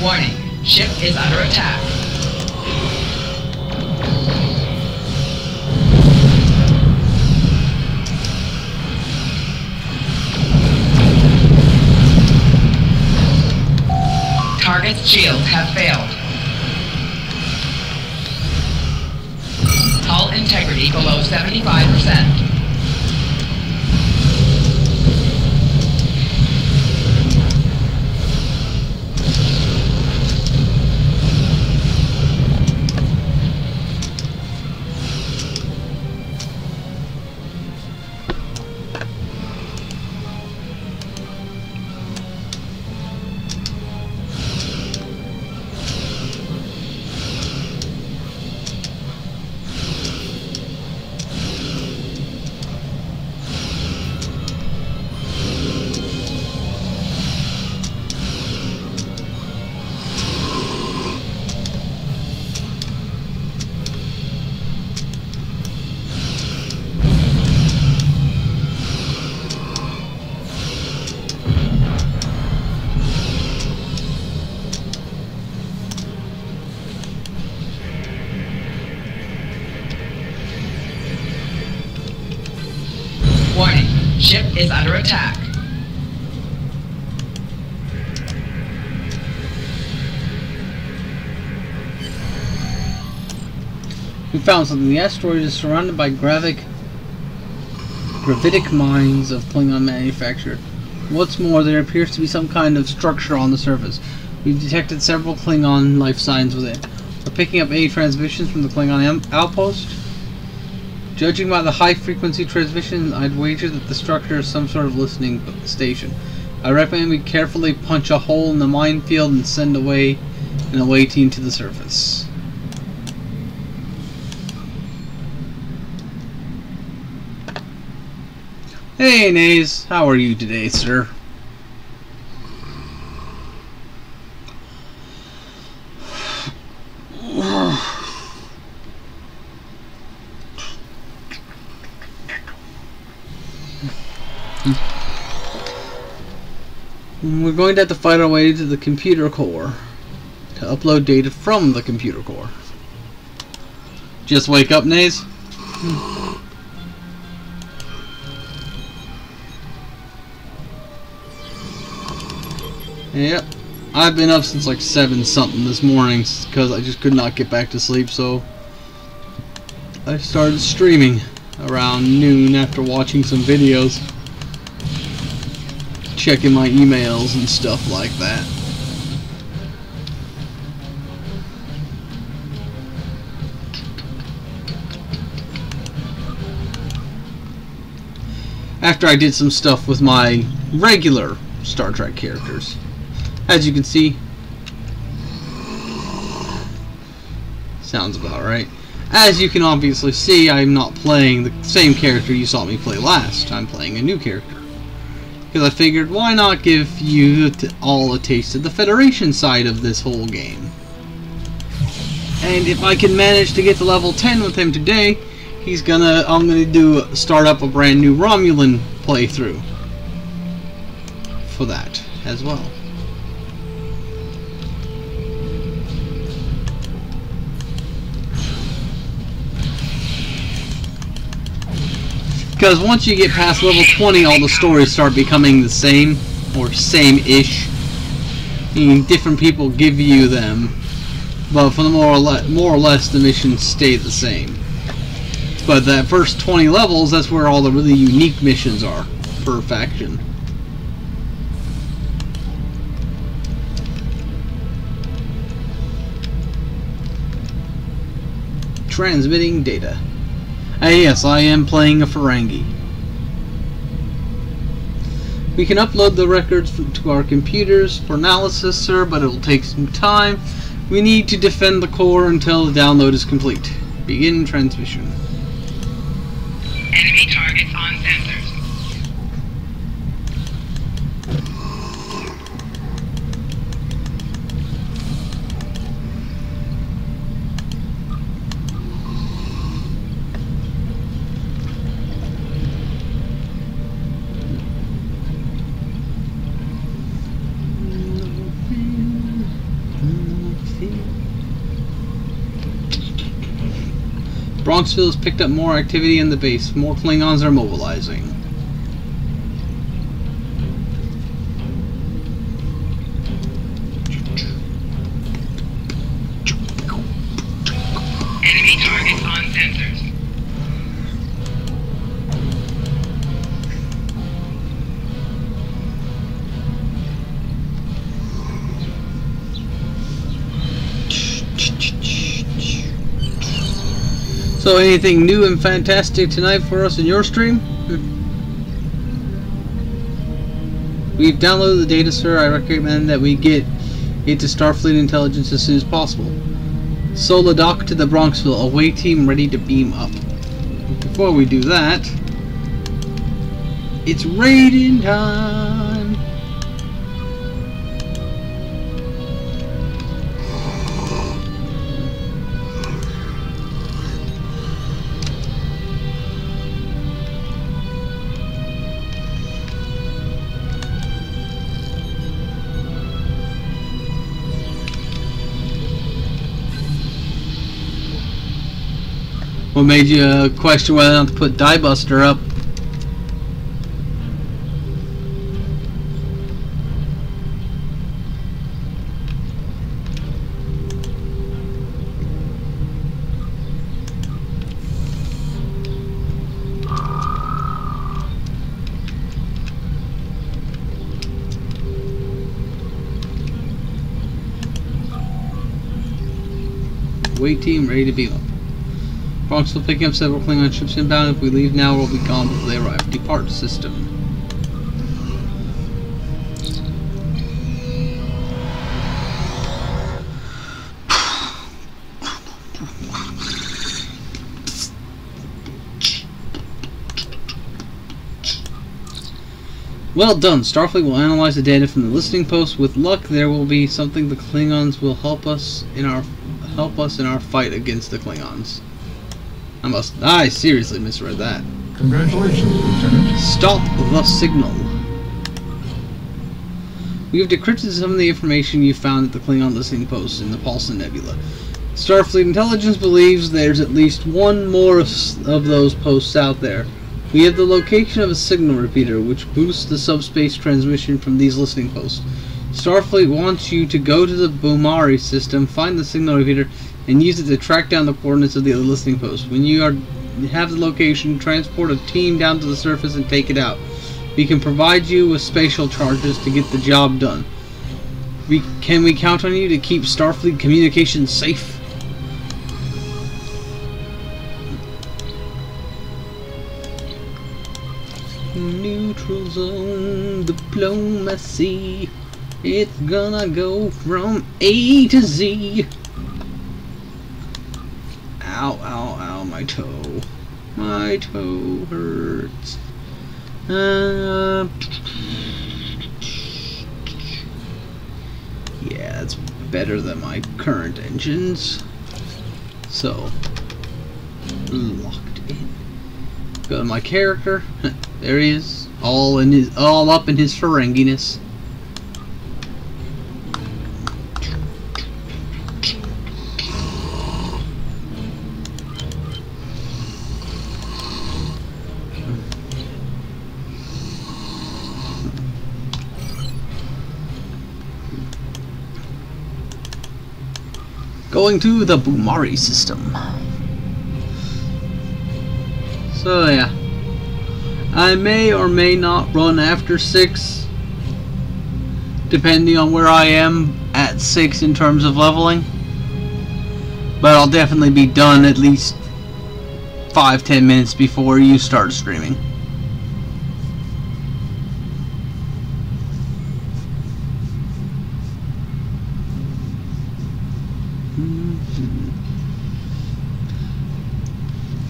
Warning, ship is under attack. Target's shields have failed. Hull integrity below 75%. Warning, ship is under attack. We found something. The asteroid is surrounded by gravitic mines of Klingon manufacture. What's more, there appears to be some kind of structure on the surface. We've detected several Klingon life signs within. We're picking up any transmissions from the Klingon outpost. Judging by the high-frequency transmission, I'd wager that the structure is some sort of listening station. I recommend we carefully punch a hole in the minefield and send away an away team to the surface. Hey, Naze. How are you today, sir? We're going to have to fight our way to the computer core to upload data from the computer core. Just wake up, Naze? Yep. I've been up since like 7 something this morning because I just could not get back to sleep, so I started streaming around noon after watching some videos, checking my emails and stuff like that. After I did some stuff with my regular Star Trek characters. As you can see, sounds about right. As you can obviously see, I'm not playing the same character you saw me play last. I'm playing a new character. Because I figured, why not give you all a taste of the Federation side of this whole game? And if I can manage to get to level 10 with him today, I'm gonna start up a brand new Romulan playthrough for that as well. Because once you get past level 20, all the stories start becoming the same, or same-ish. Different people give you them, but for the more or less the missions stay the same. But that first 20 levels, that's where all the really unique missions are, per faction. Transmitting data. Yes, I am playing a Ferengi. We can upload the records to our computers for analysis, sir, but it will take some time. We need to defend the core until the download is complete. Begin transmission. Enemy targets on sensors. Bronxville has picked up more activity in the base. More Klingons are mobilizing. Enemy targets on sensors. So anything new and fantastic tonight for us in your stream? We've downloaded the data, sir. I recommend that we get it to Starfleet Intelligence as soon as possible. Sola dock to the Bronxville. Away team ready to beam up. Before we do that, it's raiding time! What made you question whether or not to put Die Buster up? Wait team ready to beam up. Bronxville picking up several Klingon ships inbound. If we leave now, we'll be gone before they arrive. Depart system. Well done. Starfleet will analyze the data from the listening post. With luck, there will be something the Klingons will help us in our fight against the Klingons. I seriously misread that. Congratulations, Lieutenant. Stop the signal. We have decrypted some of the information you found at the Klingon listening post in the Paulson Nebula. Starfleet Intelligence believes there's at least one more of those posts out there. We have the location of a signal repeater, which boosts the subspace transmission from these listening posts. Starfleet wants you to go to the Bumari system, find the signal repeater, and use it to track down the coordinates of the other listening posts. When you have the location, transport a team down to the surface and take it out. We can provide you with spatial charges to get the job done. Can we count on you to keep Starfleet communications safe? Neutral zone diplomacy. It's gonna go from A to Z. Ow, ow, ow, my toe. My toe hurts. Yeah, it's better than my current engines. So, locked in. Go to my character. There he is. All up in his Ferenginess. Going to the Bumari system. So yeah, I may or may not run after 6, depending on where I am at 6 in terms of leveling. But I'll definitely be done at least 5-10 minutes before you start streaming.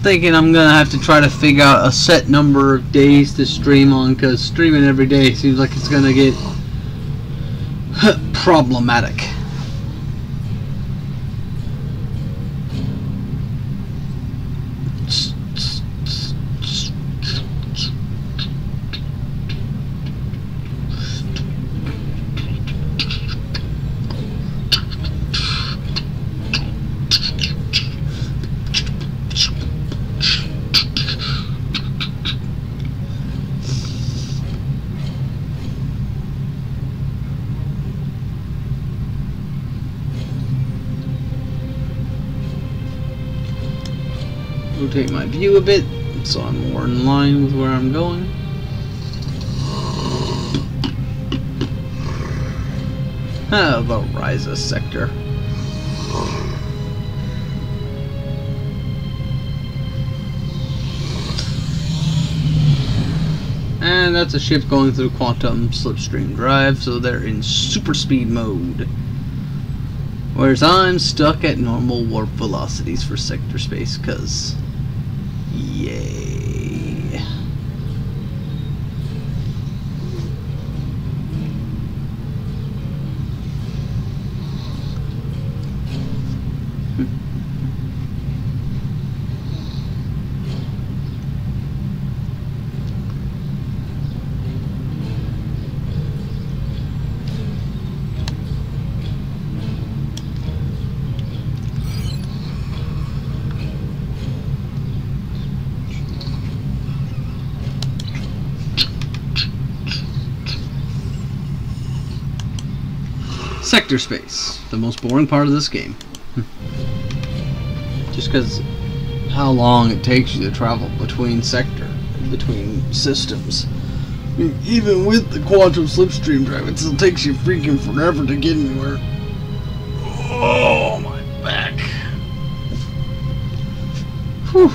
Thinking I'm gonna have to try to figure out a set number of days to stream on, because streaming every day seems like it's gonna get problematic. Rotate my view a bit so I'm more in line with where I'm going. Ah, the Ryza sector. And that's a ship going through quantum slipstream drive, so they're in super speed mode. Whereas I'm stuck at normal warp velocities for sector space, cause yay. Sector space, the most boring part of this game. Just because how long it takes you to travel between systems. I mean, even with the quantum slipstream drive, it still takes you freaking forever to get anywhere. Oh, my back. Whew.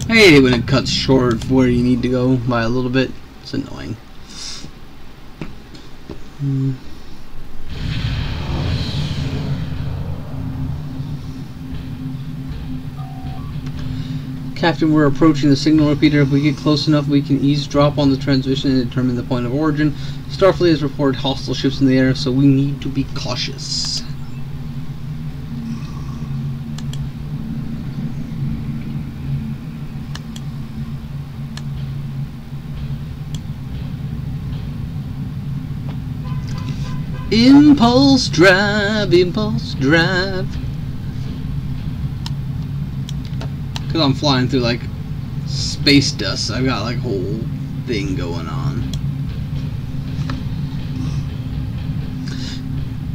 I hate it when it cuts short of where you need to go by a little bit. It's annoying. Captain, we're approaching the signal repeater. If we get close enough, we can eavesdrop on the transmission and determine the point of origin. Starfleet has reported hostile ships in the air, so we need to be cautious. Impulse drive, impulse drive. Because I'm flying through like space dust, I've got like a whole thing going on.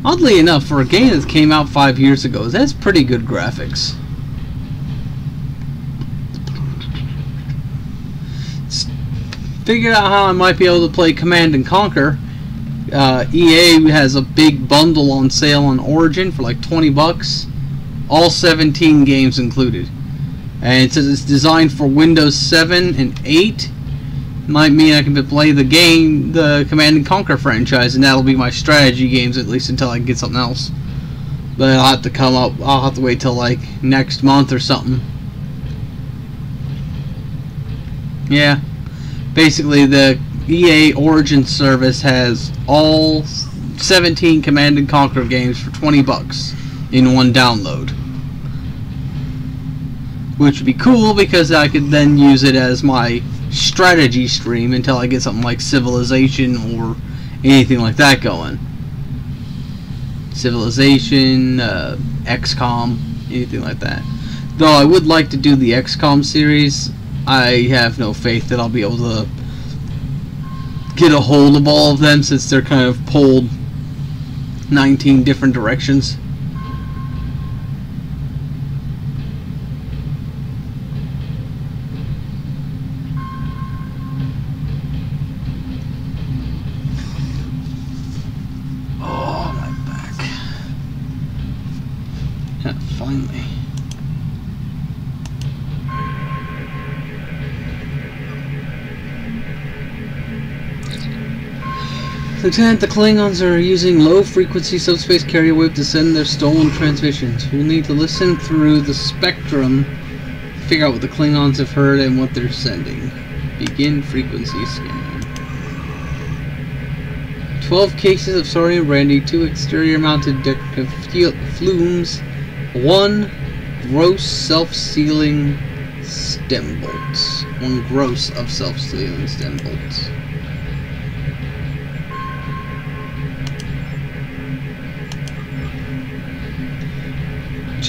Oddly enough, for a game that came out 5 years ago, that's pretty good graphics. Figured out how I might be able to play Command and Conquer. EA has a big bundle on sale on Origin for like 20 bucks, all 17 games included, and it says it's designed for Windows 7 and 8. Might mean I can play the game, the Command and Conquer franchise, and that'll be my strategy games at least until I can get something else. But I'll have to come up. I'll have to wait till like next month or something. Yeah, basically the EA Origin service has all 17 Command and Conquer games for 20 bucks in one download, which would be cool because I could then use it as my strategy stream until I get something like Civilization or anything like that going. Civilization, XCOM, anything like that. Though I would like to do the XCOM series, I have no faith that I'll be able to get a hold of all of them since they're kind of pulled 19 different directions. Oh, my back. Yeah, finally. Lieutenant, the Klingons are using low-frequency subspace carrier wave to send their stolen transmissions. We'll need to listen through the spectrum to figure out what the Klingons have heard and what they're sending. Begin frequency scan. 12 cases of sodium brandy, 2 exterior-mounted decorative flumes, 1 gross self-sealing stem bolts. 1 gross of self-sealing stem bolts.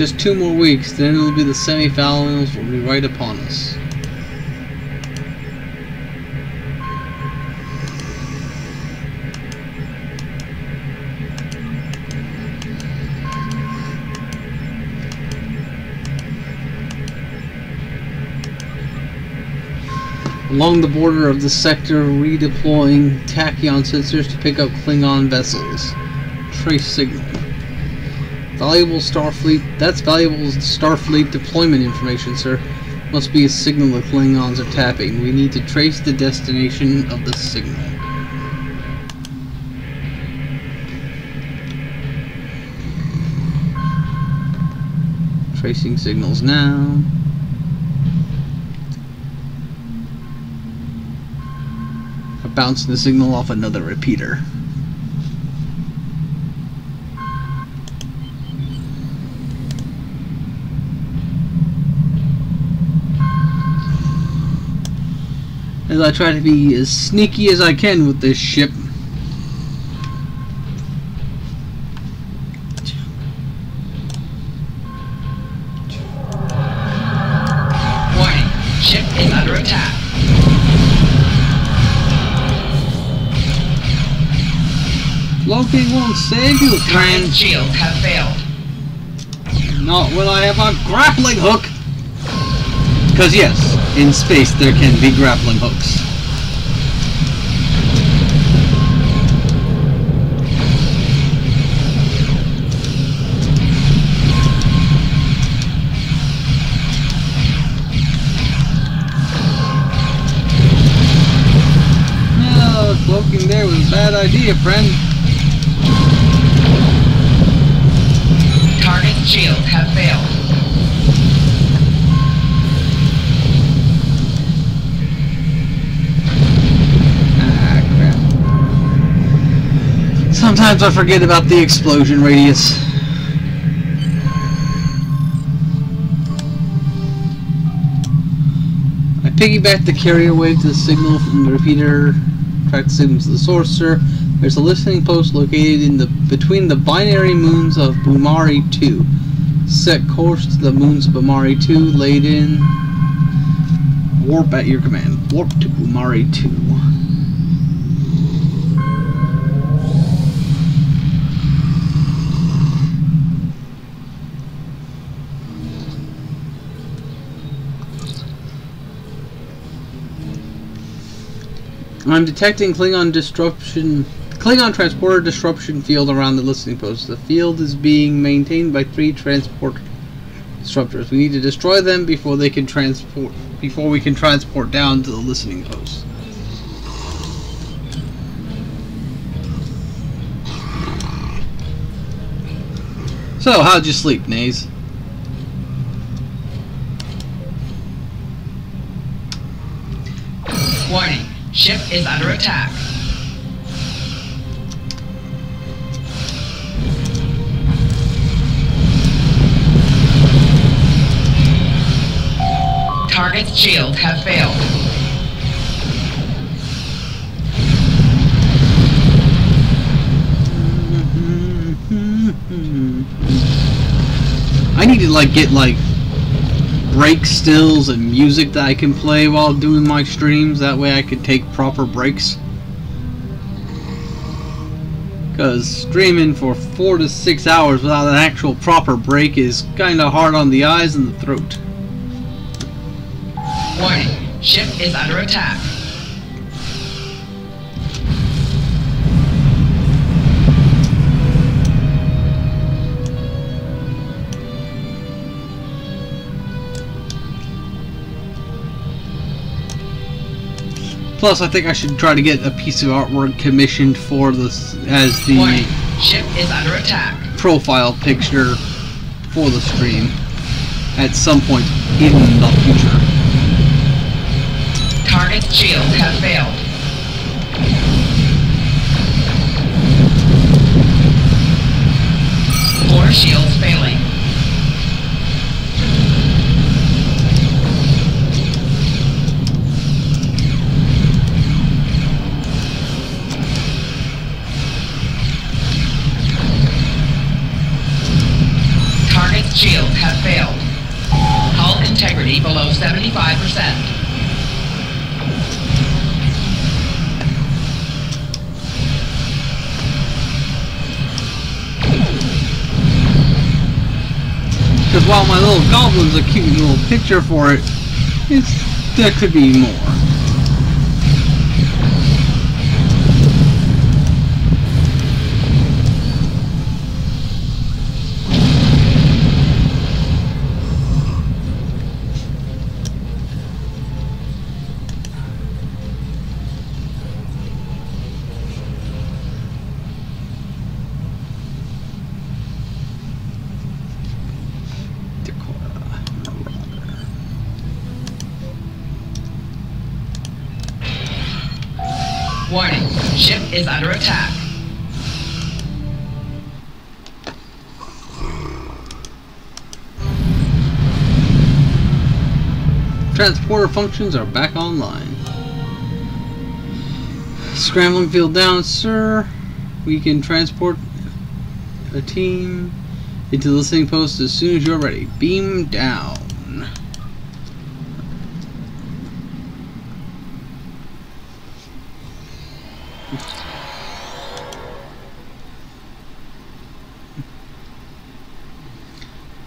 just 2 more weeks, then it'll be the semi-finals will be right upon us. Along the border of the sector, redeploying tachyon sensors to pick up Klingon vessels. Trace signal. Valuable Starfleet. That's valuable Starfleet deployment information, sir. Must be a signal the Klingons are tapping. We need to trace the destination of the signal. Tracing signals now. Bouncing the signal off another repeater. As I try to be as sneaky as I can with this ship. Warning, ship is under attack. Cloaking won't save you, friend. Target shields have failed. Not when I have a grappling hook. Because yes, in space there can be grappling hooks. No, cloaking there was a bad idea, friend. Target shields have failed. Ah, crap. Sometimes I forget about the explosion radius. I piggyback the carrier wave to the signal from the repeater. Track the signal to the source, sir. There's a listening post located in between the binary moons of Bumari 2. Set course to the moons of Bumari 2, laid in. Warp at your command. Warp to Bumari 2. I'm detecting Klingon transporter disruption field around the listening post. The field is being maintained by 3 transport disruptors. We need to destroy them before we can transport down to the listening post. So, how'd you sleep, Naze? Warning, ship is under attack. Target's shields have failed. I need to get break stills and music that I can play while doing my streams. That way I can take proper breaks. Because streaming for 4 to 6 hours without an actual proper break is kinda hard on the eyes and the throat. Warning, ship is under attack. Plus, I think I should try to get a piece of artwork commissioned for this as the Warning, ship is under attack. profile picture for the stream at some point in the future. Target's shields have failed. Core shields failing. Target's Shields have failed. Hull integrity below 75%. Because while my little goblin's a cute little picture for it, there could be more. Warning, ship is under attack. Transporter functions are back online. Scrambling field down, sir. We can transport a team into the listening post as soon as you're ready. Beam down.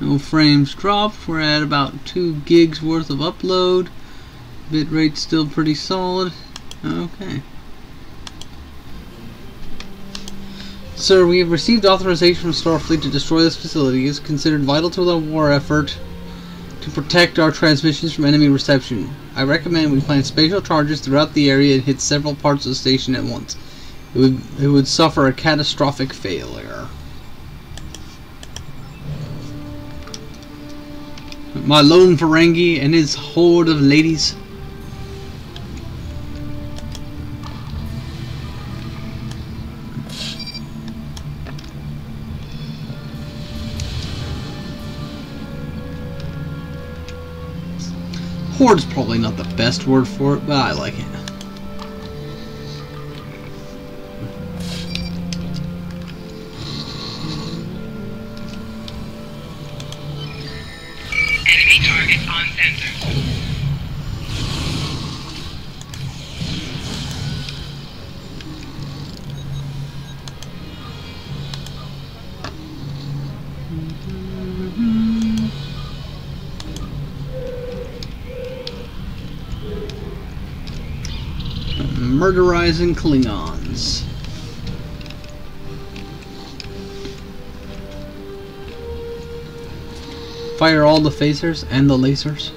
No frames dropped. We're at about 2 gigs worth of upload. Bitrate still pretty solid. Okay. Sir, we have received authorization from Starfleet to destroy this facility. It is considered vital to the war effort to protect our transmissions from enemy reception. I recommend we plant spatial charges throughout the area and hit several parts of the station at once. It would suffer a catastrophic failure. My lone Ferengi and his horde of ladies. Horde's probably not the best word for it, but I like it. Enemy target on sensors. Murderizing Klingons. Fire all the phasers and the lasers.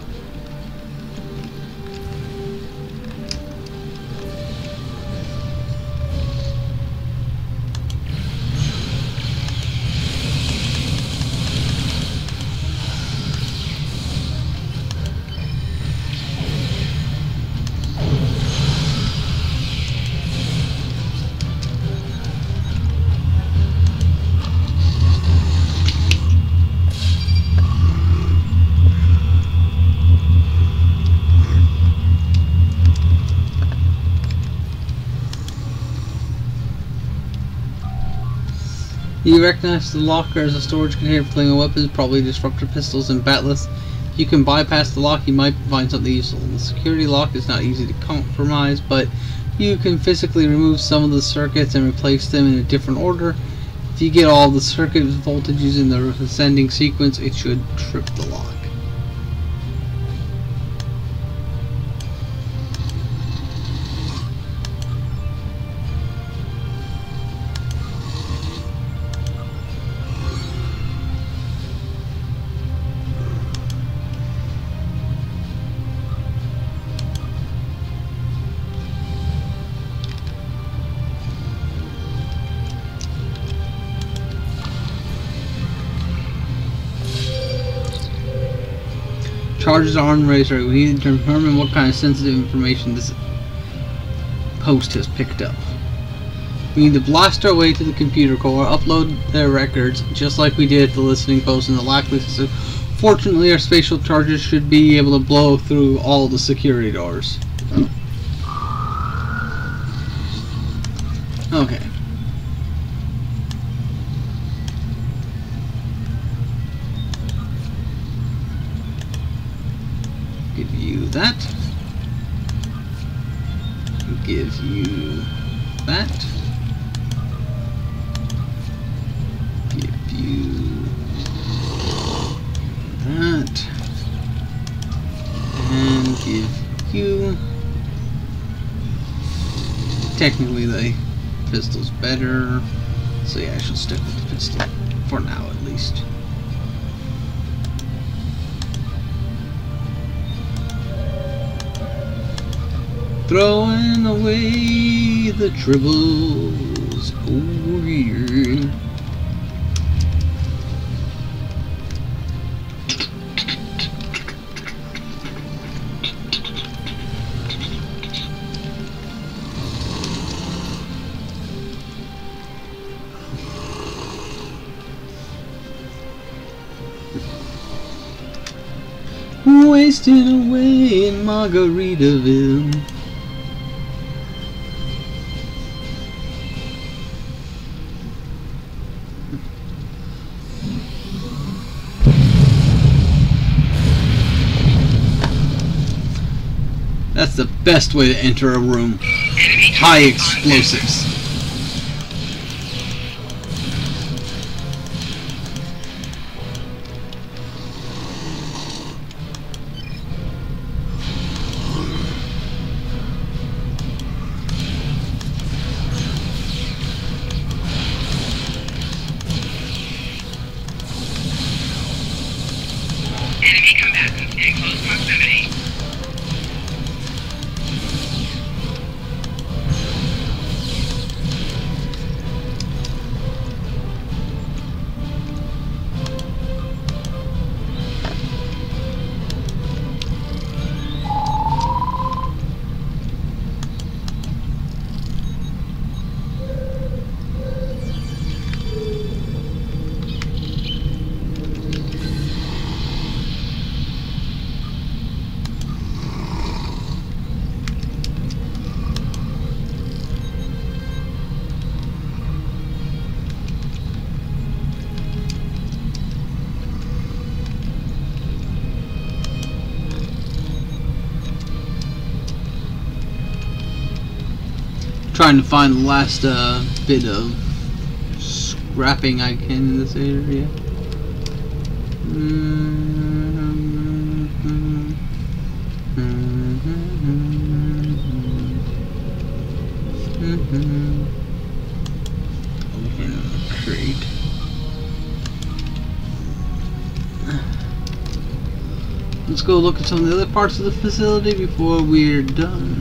You recognize the locker as a storage container for Klingon weapons, probably disruptor pistols and batleths. If you can bypass the lock, you might find something useful. The security lock is not easy to compromise, but you can physically remove some of the circuits and replace them in a different order. If you get all the circuit voltages in the ascending sequence, it should trip the lock. Charges are on razor. We need to determine what kind of sensitive information this post has picked up. We need to blast our way to the computer core, upload their records, just like we did at the listening post in the Lackley system. Fortunately, our spatial charges should be able to blow through all the security doors. Okay. you that. Give you that. And give you... Technically the pistol's better. So yeah, I shall stick with the pistol. For now at least. Throwing away the tribbles over here. Wasting away in Margaritaville. That's the best way to enter a room. High explosives. Enemy combatants in close proximity. Trying to find the last bit of scrapping I can in this area. Open a crate. Let's go look at some of the other parts of the facility before we're done.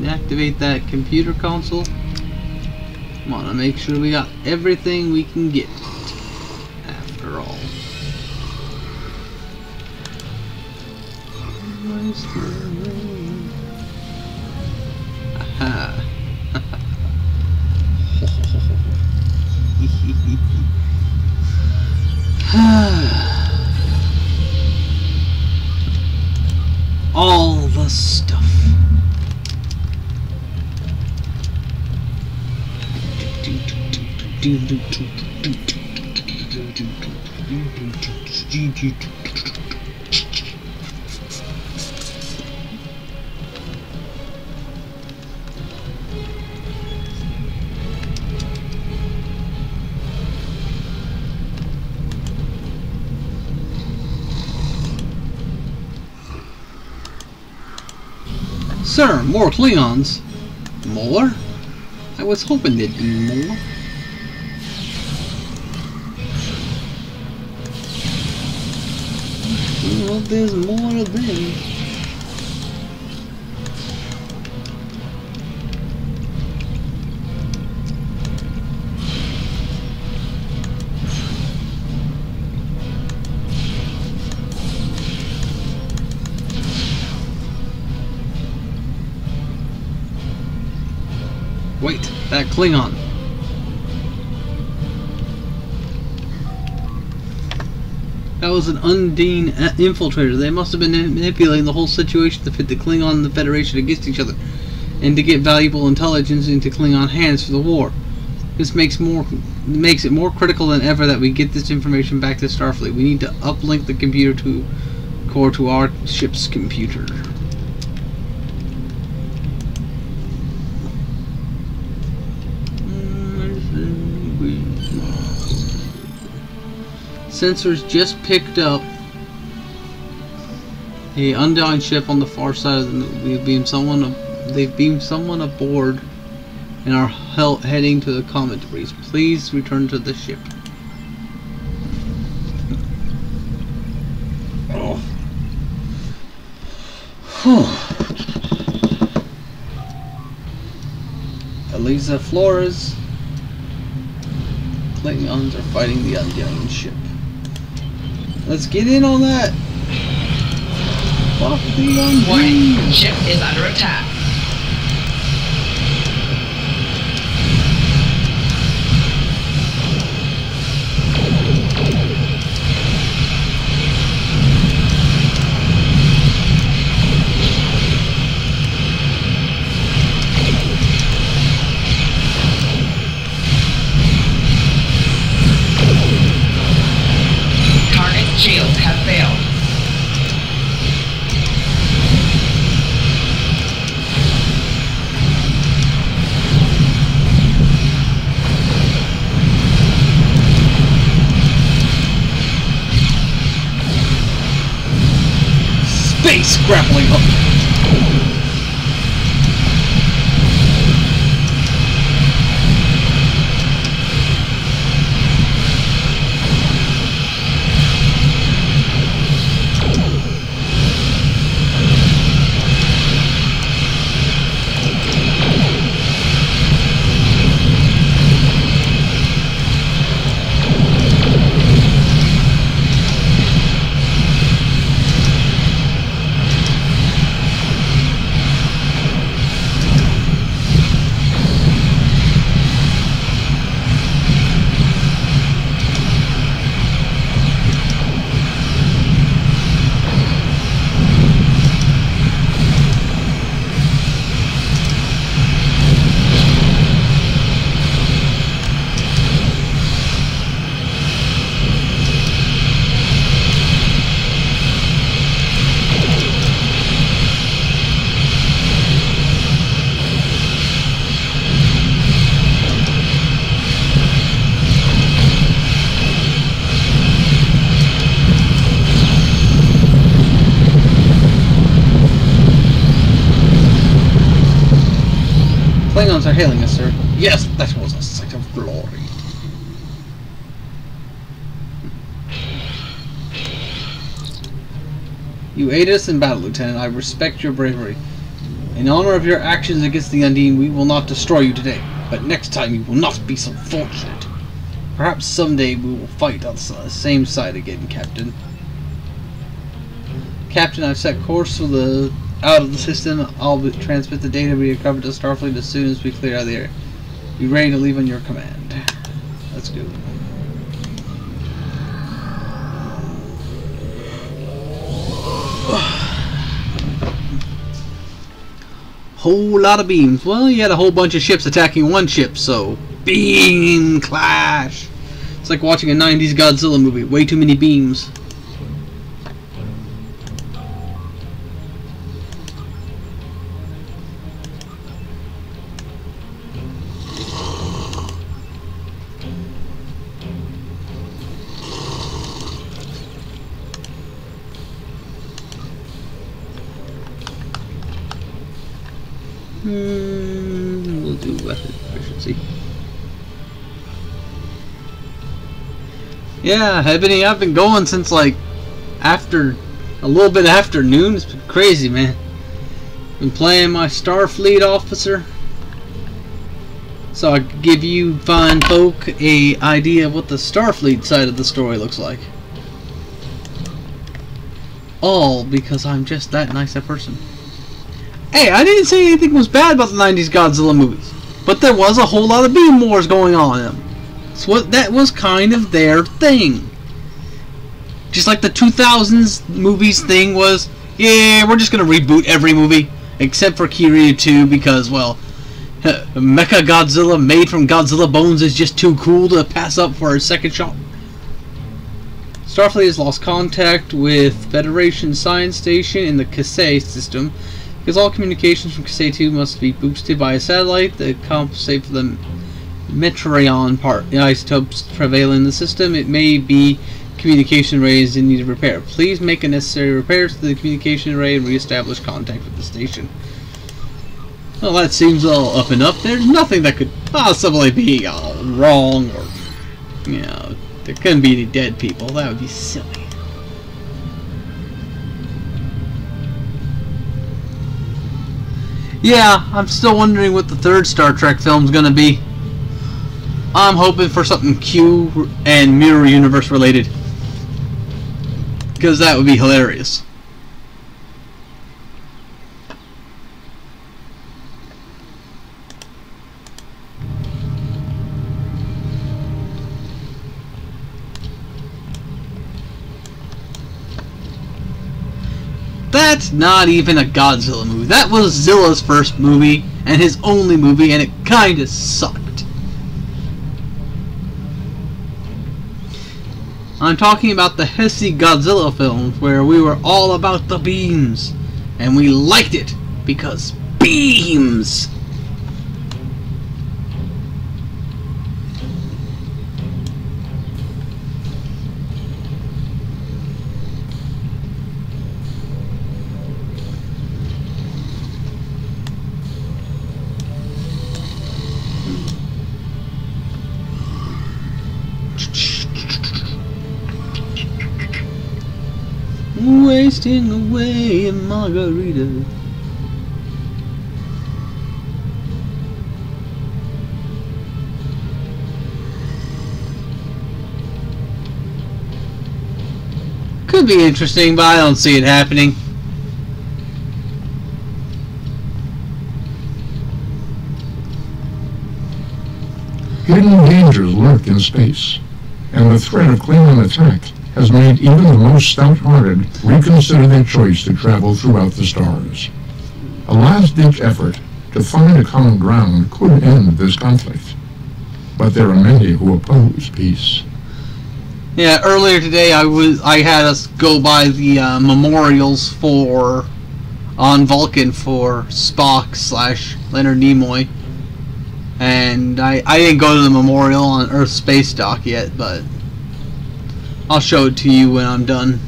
Activate that computer console. Want to make sure we got everything we can get. After all. Aha. All the stuff. Sir, more Klingons. More? I was hoping there'd be more. I hope there's more of them. Wait, that Klingon. That was an Undine infiltrator. They must have been manipulating the whole situation to pit the Klingon and the Federation against each other, and to get valuable intelligence into Klingon hands for the war. This makes it more critical than ever that we get this information back to Starfleet. We need to uplink the computer core to our ship's computer. Sensors just picked up a undocked ship on the far side of the moon. They've beamed someone aboard and are heading to the comet debris. Please return to the ship. Eliza Flores. Klingons are fighting the undocked ship. Let's get in on that. Fuck the undocked. Warning, ship is under attack. Shields have failed. Space grappling hook. Klingons are hailing us, sir. Yes, that was a sight of glory. You aided us in battle, Lieutenant. I respect your bravery. In honor of your actions against the Undine, we will not destroy you today. But next time you will not be so fortunate. Perhaps someday we will fight on the same side again, Captain. Captain, I've set course for the out of the system. I'll transmit the data we recovered to Starfleet as soon as we clear out of the area. Be ready to leave on your command. Let's go. Whole lot of beams. Well, you had a whole bunch of ships attacking one ship, so beam clash. It's like watching a 90s Godzilla movie. Way too many beams. We'll do weapon efficiency. Yeah, I've been going since like a little bit after noon. It's been crazy, man. Been playing my Starfleet officer, so I could give you fine folk a idea of what the Starfleet side of the story looks like. All because I'm just that nice a person. Hey, I didn't say anything was bad about the 90s Godzilla movies, but there was a whole lot of beam wars going on in them. So that was kind of their thing. Just like the 2000s movies thing was, yeah, we're just going to reboot every movie, except for Kiryu 2, because, well, Mecha Godzilla made from Godzilla bones is just too cool to pass up for a second shot. Starfleet has lost contact with Federation Science Station in the Kasei system, because all communications from Kasei 2 must be boosted by a satellite that compensate for the Metreon isotopes prevalent in the system. It may be communication array is in need of repair. Please make a necessary repairs to the communication array and reestablish contact with the station. Well, that seems all up and up. There's nothing that could possibly be wrong, or, you know, there couldn't be any dead people. That would be silly. Yeah, I'm still wondering what the third Star Trek film's gonna be. I'm hoping for something Q and Mirror Universe related, because that would be hilarious. That's not even a Godzilla movie. That was Zilla's first movie and his only movie, and it kinda sucked. I'm talking about the Hesse Godzilla films, where we were all about the beams, and we liked it because beams. Wasting away in margarita. Could be interesting, but I don't see it happening. Hidden dangers lurk in space, and the threat of Klingon attack has made even the most stout-hearted reconsider their choice to travel throughout the stars. A last-ditch effort to find a common ground could end this conflict, but there are many who oppose peace. Yeah, earlier today I had us go by the memorials on Vulcan for Spock / Leonard Nimoy, and I didn't go to the memorial on Earth Space Dock yet, but I'll show it to you when I'm done.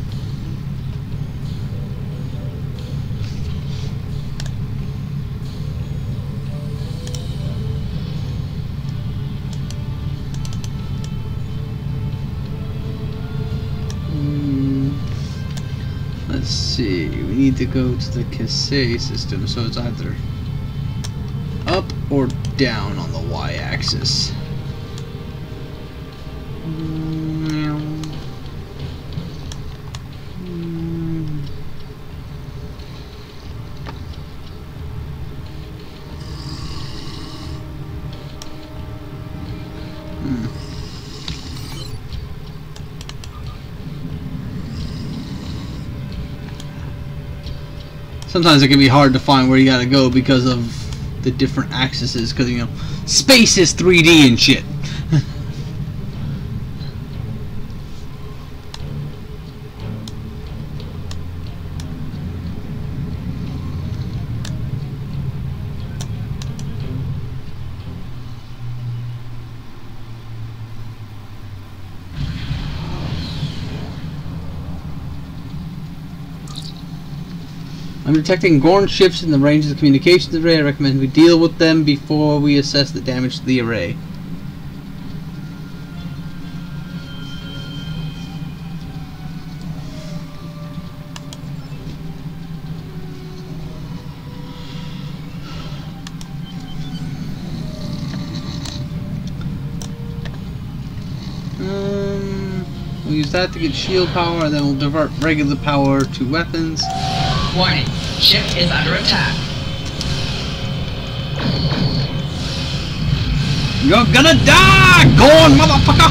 Let's see, we need to go to the Kasei system, so it's either up or down on the y-axis. Sometimes it can be hard to find where you gotta go because of the different axes, because, you know, space is 3D and shit. I'm detecting Gorn shifts in the range of the communications array. I recommend we deal with them before we assess the damage to the array. We'll use that to get shield power, and then we'll divert regular power to weapons. Warning, ship is under attack. You're gonna die! Go on, motherfucker!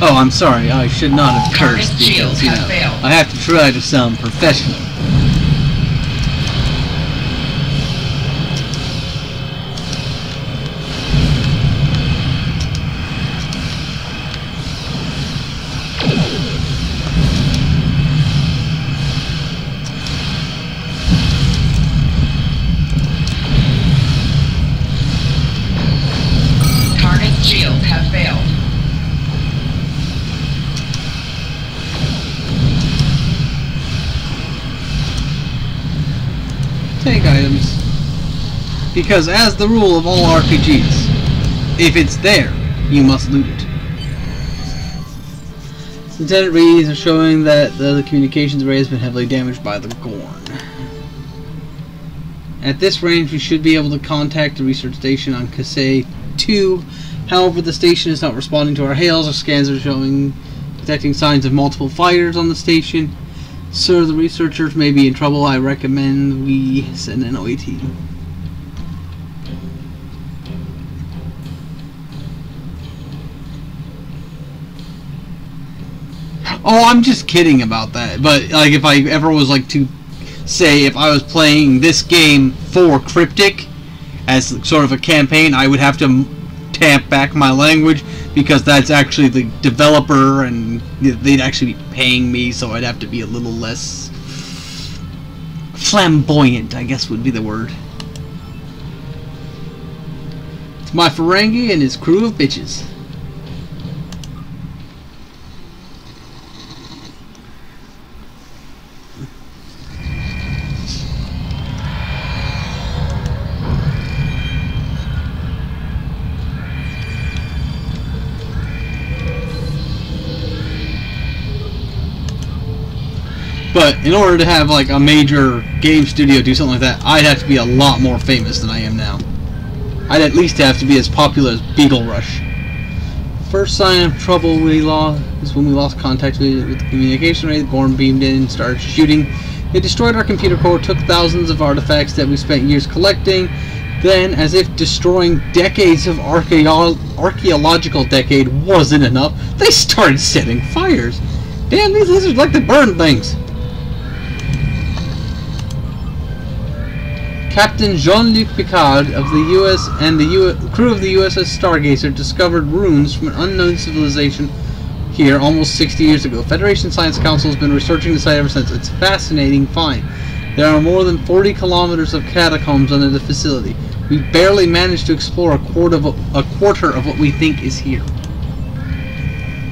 Oh, I'm sorry. I should not have cursed because, you know, I have to try to sound professional. take items. Because as the rule of all RPGs, if it's there, you must loot it. Lieutenant reads are showing that the communications array has been heavily damaged by the Gorn. At this range, we should be able to contact the research station on Kasei 2. However, the station is not responding to our hails. Our scans are detecting signs of multiple fighters on the station. Sir, the researchers may be in trouble. I recommend we send an OAT. Oh, I'm just kidding about that. But like, if I ever was like to say, if I was playing this game for Cryptic as sort of a campaign, I would have to tamp back my language because that's actually the developer, and they'd actually be paying me, so I'd have to be a little less flamboyant, I guess would be the word. It's my Ferengi and his crew of bitches. But in order to have like a major game studio do something like that, I'd have to be a lot more famous than I am now. I'd at least have to be as popular as Beagle Rush. First sign of trouble we lost is when we lost contact with the communication array. The Gorn beamed in and started shooting. They destroyed our computer core, took thousands of artifacts that we spent years collecting. Then, as if destroying decades of archaeological decade wasn't enough, they started setting fires. Damn, these lizards like to burn things. Captain Jean-Luc Picard of the U.S. and the crew of the USS Stargazer discovered ruins from an unknown civilization here almost 60 years ago. Federation Science Council has been researching the site ever since. It's a fascinating find. There are more than 40 kilometers of catacombs under the facility. We barely managed to explore a quarter of what we think is here.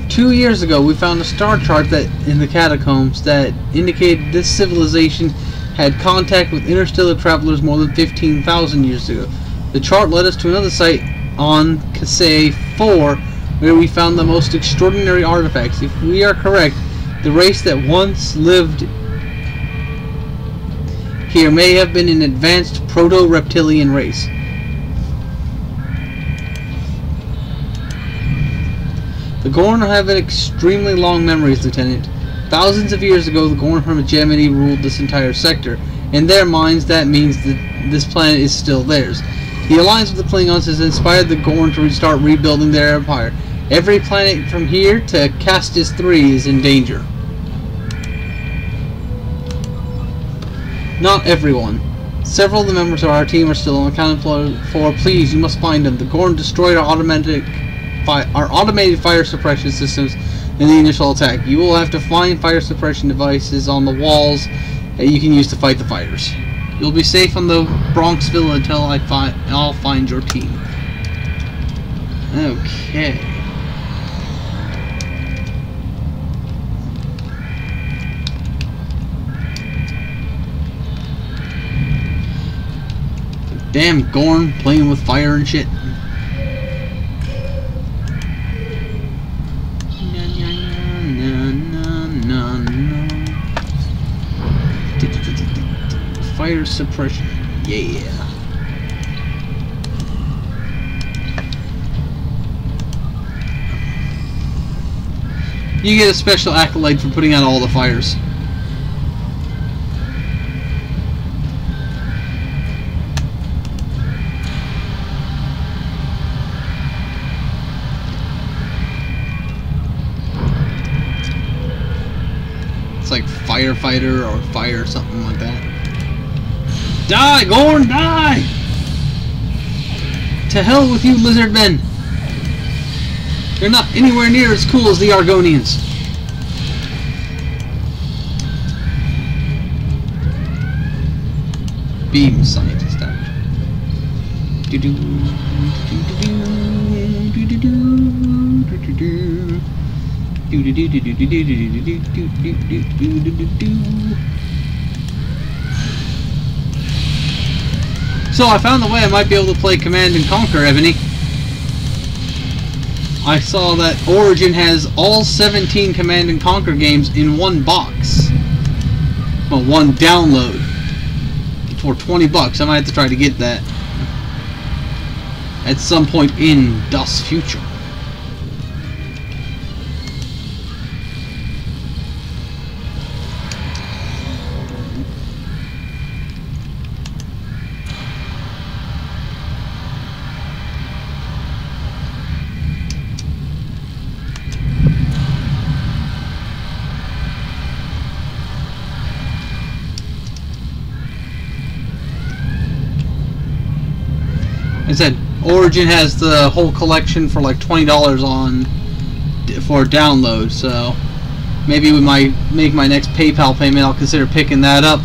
2 years ago, we found a star chart in the catacombs that indicated this civilization had contact with interstellar travelers more than 15,000 years ago. The chart led us to another site on Kasei 4, where we found the most extraordinary artifacts. If we are correct, the race that once lived here may have been an advanced proto-reptilian race. The Gorn have extremely long memories, Lieutenant. Thousands of years ago, the Gorn from Hegemony ruled this entire sector. In their minds, that means that this planet is still theirs. The alliance with the Klingons has inspired the Gorn to start rebuilding their empire. Every planet from here to Castus 3 is in danger. Not everyone. Several of the members of our team are still unaccounted for. Please, you must find them. The Gorn destroyed our automated fire suppression systems in the initial attack. You will have to find fire suppression devices on the walls that you can use to fight the fighters. You'll be safe on the Bronxville until I'll find your team. Okay. Damn Gorn playing with fire and shit. Fire suppression. Yeah. You get a special accolade for putting out all the fires. It's like firefighter or fire something like that. Die, Gorn, die! To hell with you, lizard men! You're not anywhere near as cool as the Argonians. Beam scientist out. So I found the way I might be able to play Command and Conquer, Ebony. I saw that Origin has all 17 Command and Conquer games in one box. Well, one download. For $20. I might have to try to get that at some point in das future. I said Origin has the whole collection for like $20 for download, so maybe we might make my next PayPal payment. I'll consider picking that up.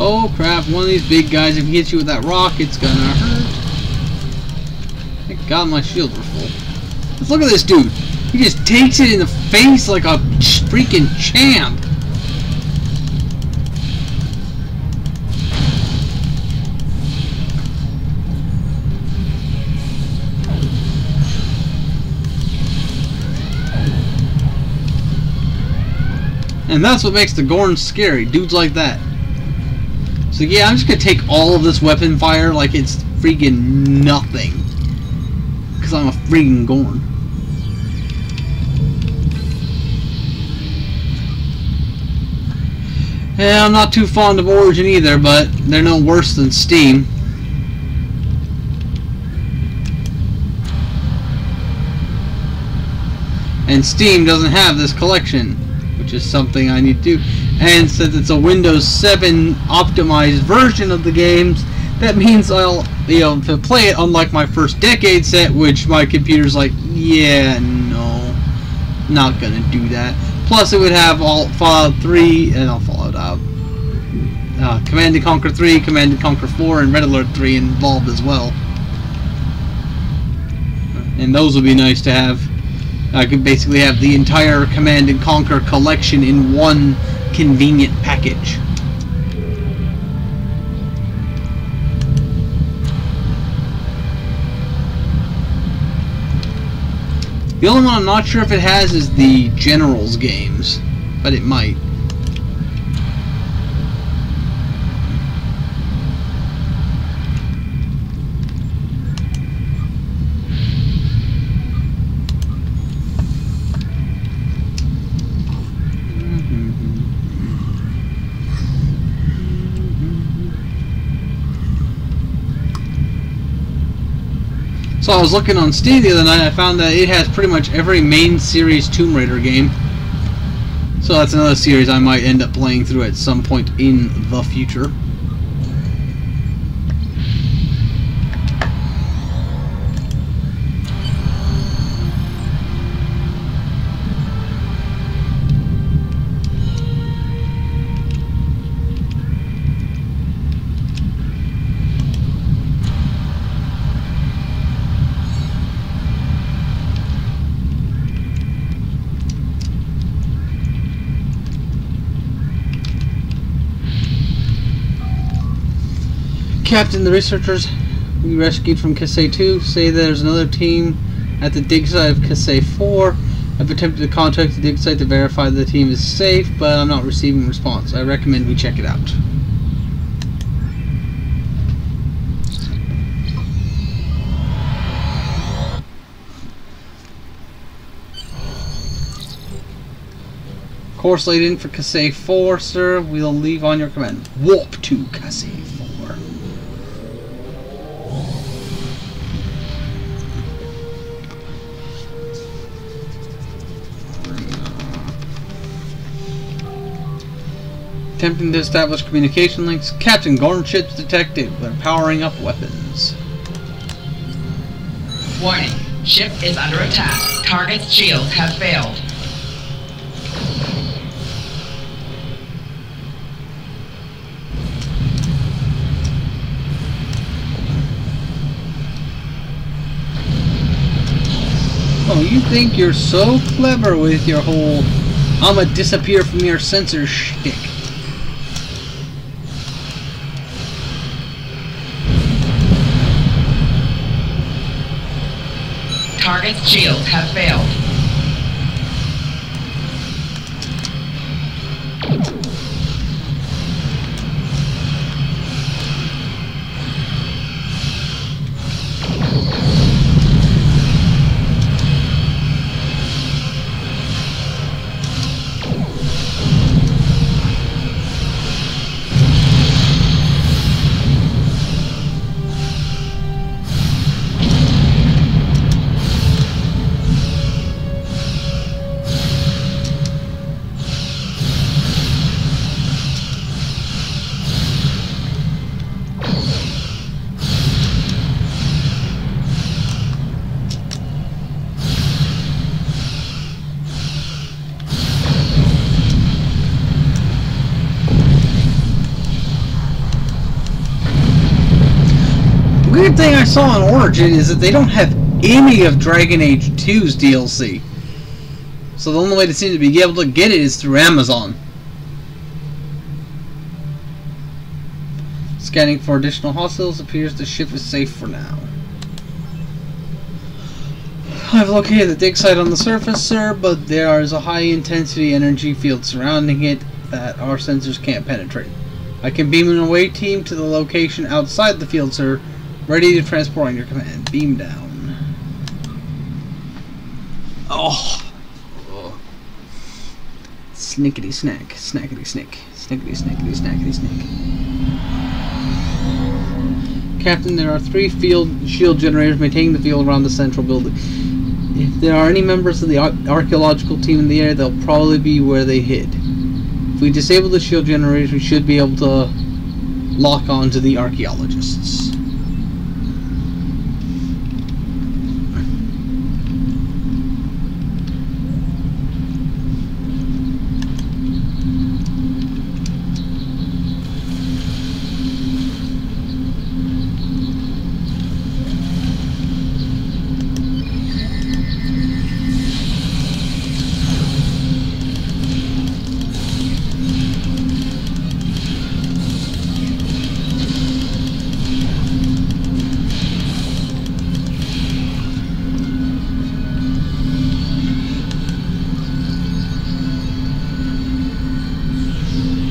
Oh crap, one of these big guys, if he hits you with that rock, it's gonna hurt. Thank God my shields were full. Let's look at this dude. He just takes it in the face like a freaking champ. And that's what makes the Gorn scary, dudes like that. So yeah, I'm just gonna take all of this weapon fire like it's freaking nothing. Because I'm a freaking Gorn. Yeah, I'm not too fond of Origin either, but they're no worse than Steam. And Steam doesn't have this collection, which is something I need to do. And since it's a Windows 7 optimized version of the games, that means I'll be able to play it unlike my first Decade set, which my computer's like, yeah, no, not gonna do that. Plus, it would have all Fallout 3 and all Fallout Command & Conquer 3, Command & Conquer 4, and Red Alert 3 involved as well. And those would be nice to have. I could basically have the entire Command & Conquer collection in one convenient package. The only one I'm not sure if it has is the Generals games, but it might. So I was looking on Steam the other night, I found that it has pretty much every main series Tomb Raider game. So that's another series I might end up playing through at some point in the future. Captain, the researchers we rescued from Kasei 2 say there's another team at the dig site of Kasei 4. I've attempted to contact the dig site to verify the team is safe, but I'm not receiving a response. I recommend we check it out. Course laid in for Kasei 4, sir. We'll leave on your command. Warp to Kasei 4. Attempting to establish communication links. Captain Gorn ship's detected. They're powering up weapons. Warning. Ship is under attack. Target's shields have failed. think you're so clever with your whole "I'ma disappear from your sensor" shtick. Target's shields have failed. Weird thing I saw on Origin is that they don't have any of Dragon Age 2's DLC. So the only way to seem to be able to get it is through Amazon. Scanning for additional hostiles. Appears the ship is safe for now. I've located the dig site on the surface, sir, but there is a high-intensity energy field surrounding it that our sensors can't penetrate. I can beam an away team to the location outside the field, sir. Ready to transport on your command. Beam down. Oh. Snickety snack. Snackety snick. Snickety snackety snackety snick. Captain, there are 3 field shield generators maintaining the field around the central building. If there are any members of the archaeological team in the area, they'll probably be where they hid. If we disable the shield generators, we should be able to lock on to the archaeologists.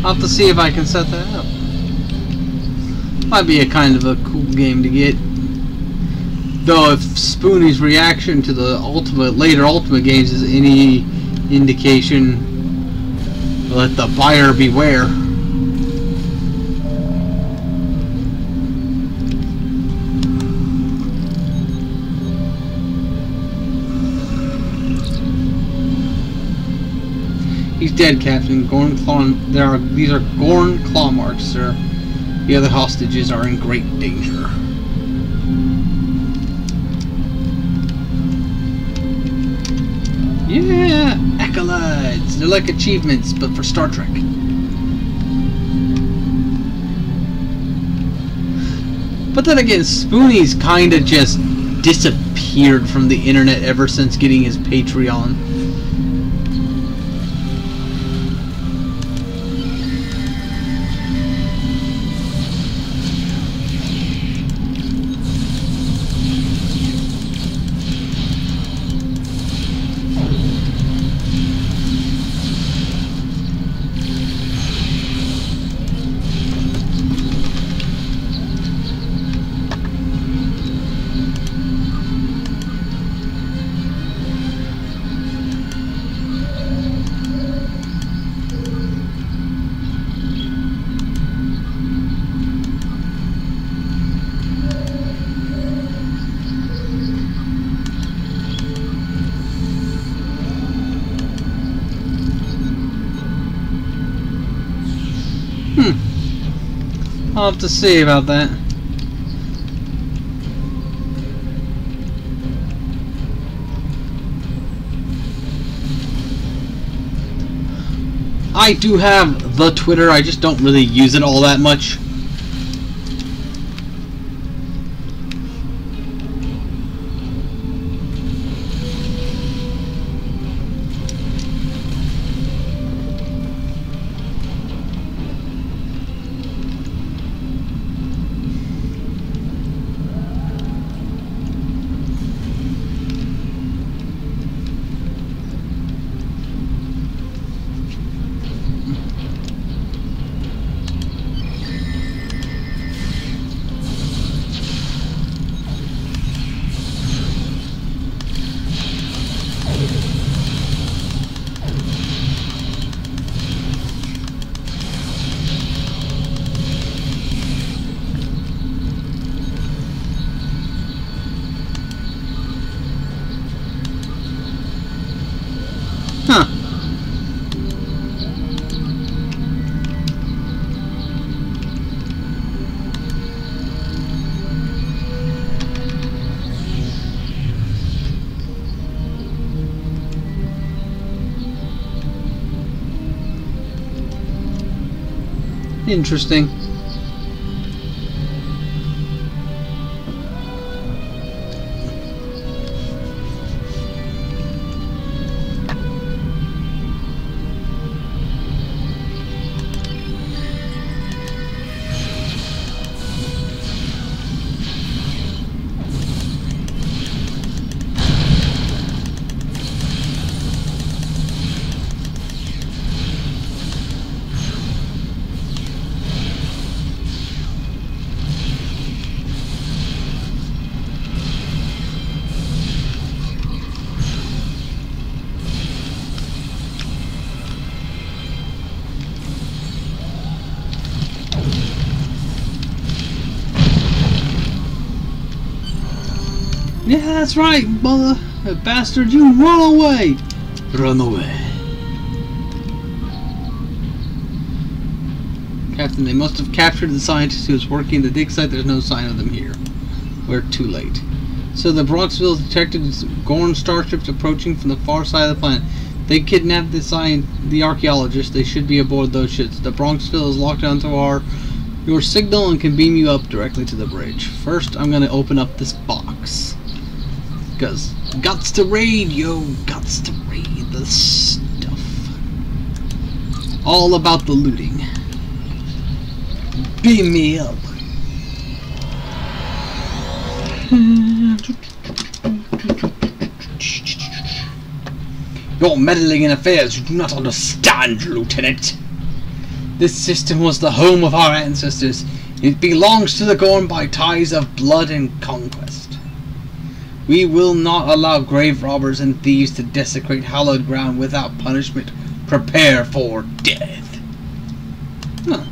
I'll have to see if I can set that up. Might be a kind of a cool game to get. Though if Spoonie's reaction to the later Ultimate games is any indication, let the buyer beware. He's dead, Captain. These are Gorn claw marks, sir. The other hostages are in great danger. Yeah! Acolytes! They're like achievements, but for Star Trek. But then again, Spoonie's kinda just disappeared from the internet ever since getting his Patreon. I'll have to see about that. I do have the Twitter, I just don't really use it all that much. Interesting. Yeah, that's right, mother. Bastard, you run away! Run away. Captain, they must have captured the scientist who was working the dig site. There's no sign of them here. We're too late. So the Bronxville detected Gorn starships approaching from the far side of the planet. They kidnapped the archaeologists. They should be aboard those ships. The Bronxville is locked onto your signal and can beam you up directly to the bridge. First, I'm going to open up this box. Because guts to raid, yo, guts to raid the stuff. All about the looting. Beam me up. You're meddling in affairs you do not understand, Lieutenant. This system was the home of our ancestors. It belongs to the Gorn by ties of blood and conquest. We will not allow grave robbers and thieves to desecrate hallowed ground without punishment. Prepare for death. Huh.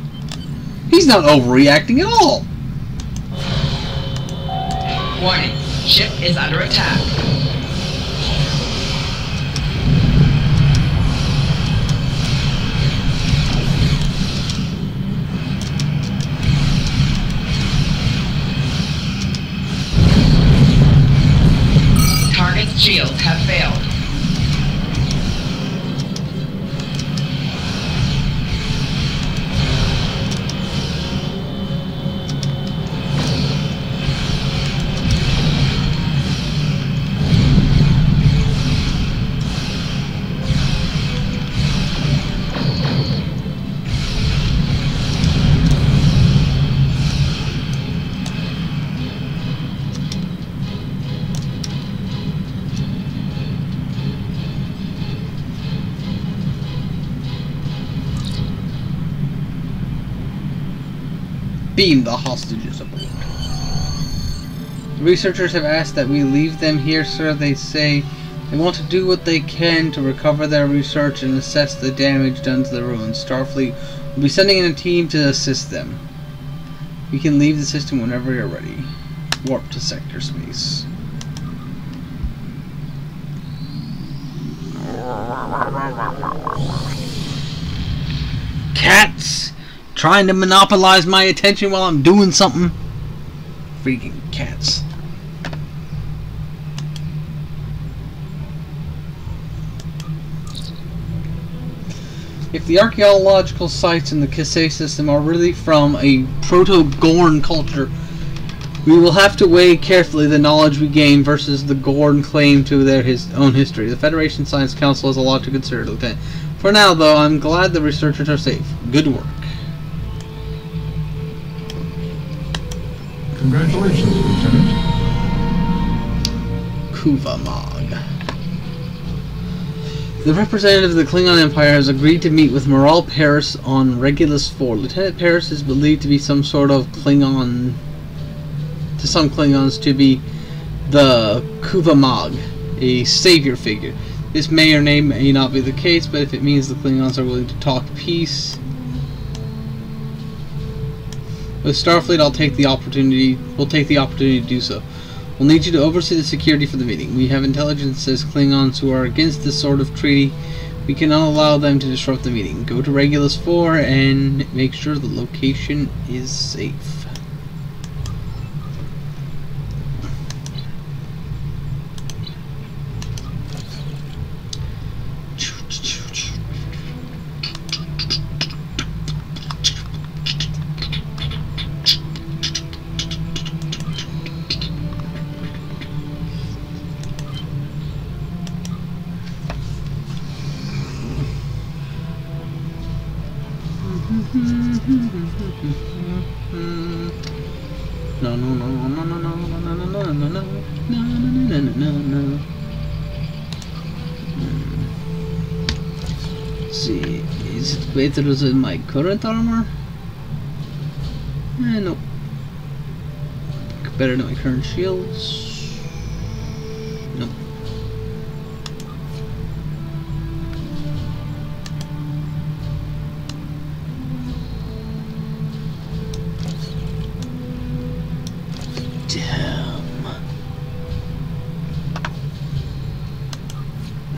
He's not overreacting at all. Warning. Ship is under attack. Target's shields have failed. Beam the hostages aboard. The researchers have asked that we leave them here, sir. They say they want to do what they can to recover their research and assess the damage done to the ruins. Starfleet will be sending in a team to assist them. We can leave the system whenever you're ready. Warp to sector space. Cats! Trying to monopolize my attention while I'm doing something. Freaking cats. If the archaeological sites in the Kasei system are really from a proto-Gorn culture, we will have to weigh carefully the knowledge we gain versus the Gorn claim to their own history. The Federation Science Council has a lot to consider, Lieutenant. For now, though, I'm glad the researchers are safe. Good work. Congratulations, Lieutenant. Kuvamog. The representative of the Klingon Empire has agreed to meet with Moral Paris on Regulus 4. Lieutenant Paris is believed to be some sort of Klingon, to some Klingons to be the Kuvamog, a savior figure. This may or may not be the case, but if it means the Klingons are willing to talk peace with Starfleet, we'll take the opportunity to do so. We'll need you to oversee the security for the meeting. We have intelligence that says Klingons who are against this sort of treaty, we cannot allow them to disrupt the meeting. Go to Regulus 4 and make sure the location is safe. No, no, no, no, no, no, no, no, no, no, no, no, no, no, no. Let's see, is it better than my current armor? Nope. Better than my current shields? Nope. Damn.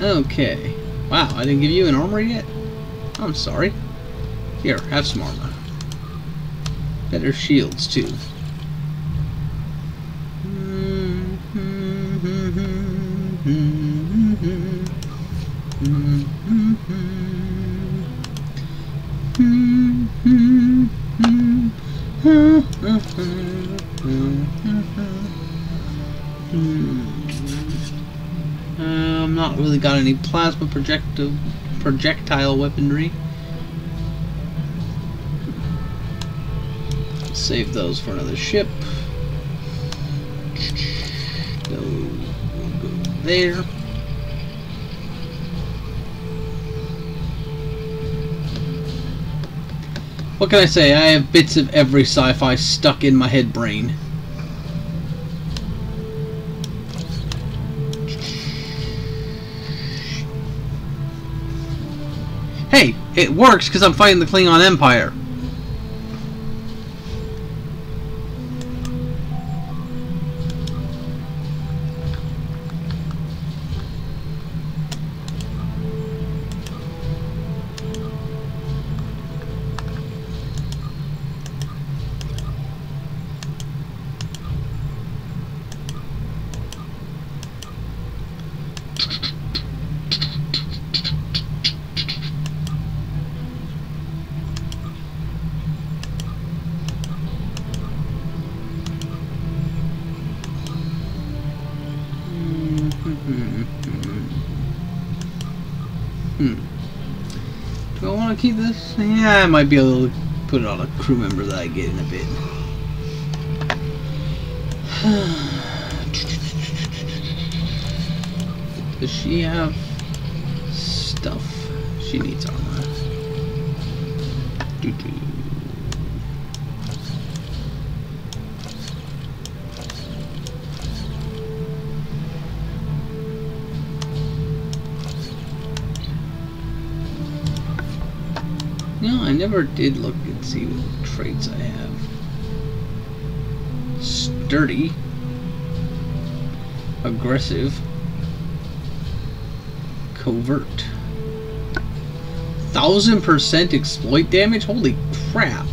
Okay. Wow, I didn't give you an armor yet? I'm sorry. Here, have some armor. Better shields, too. I'm not really got any plasma projectile weaponry. Save those for another ship. We'll go there. What can I say? I have bits of every sci-fi stuck in my head brain. Hey, it works because I'm fighting the Klingon Empire. Do I want to keep this? Yeah, I might be able to put it on a crew member that I get in a bit. Does she have stuff? She needs armor. Doo-doo. No, I never did look and see what traits I have. Sturdy. Aggressive. Covert. 1000% exploit damage? Holy crap.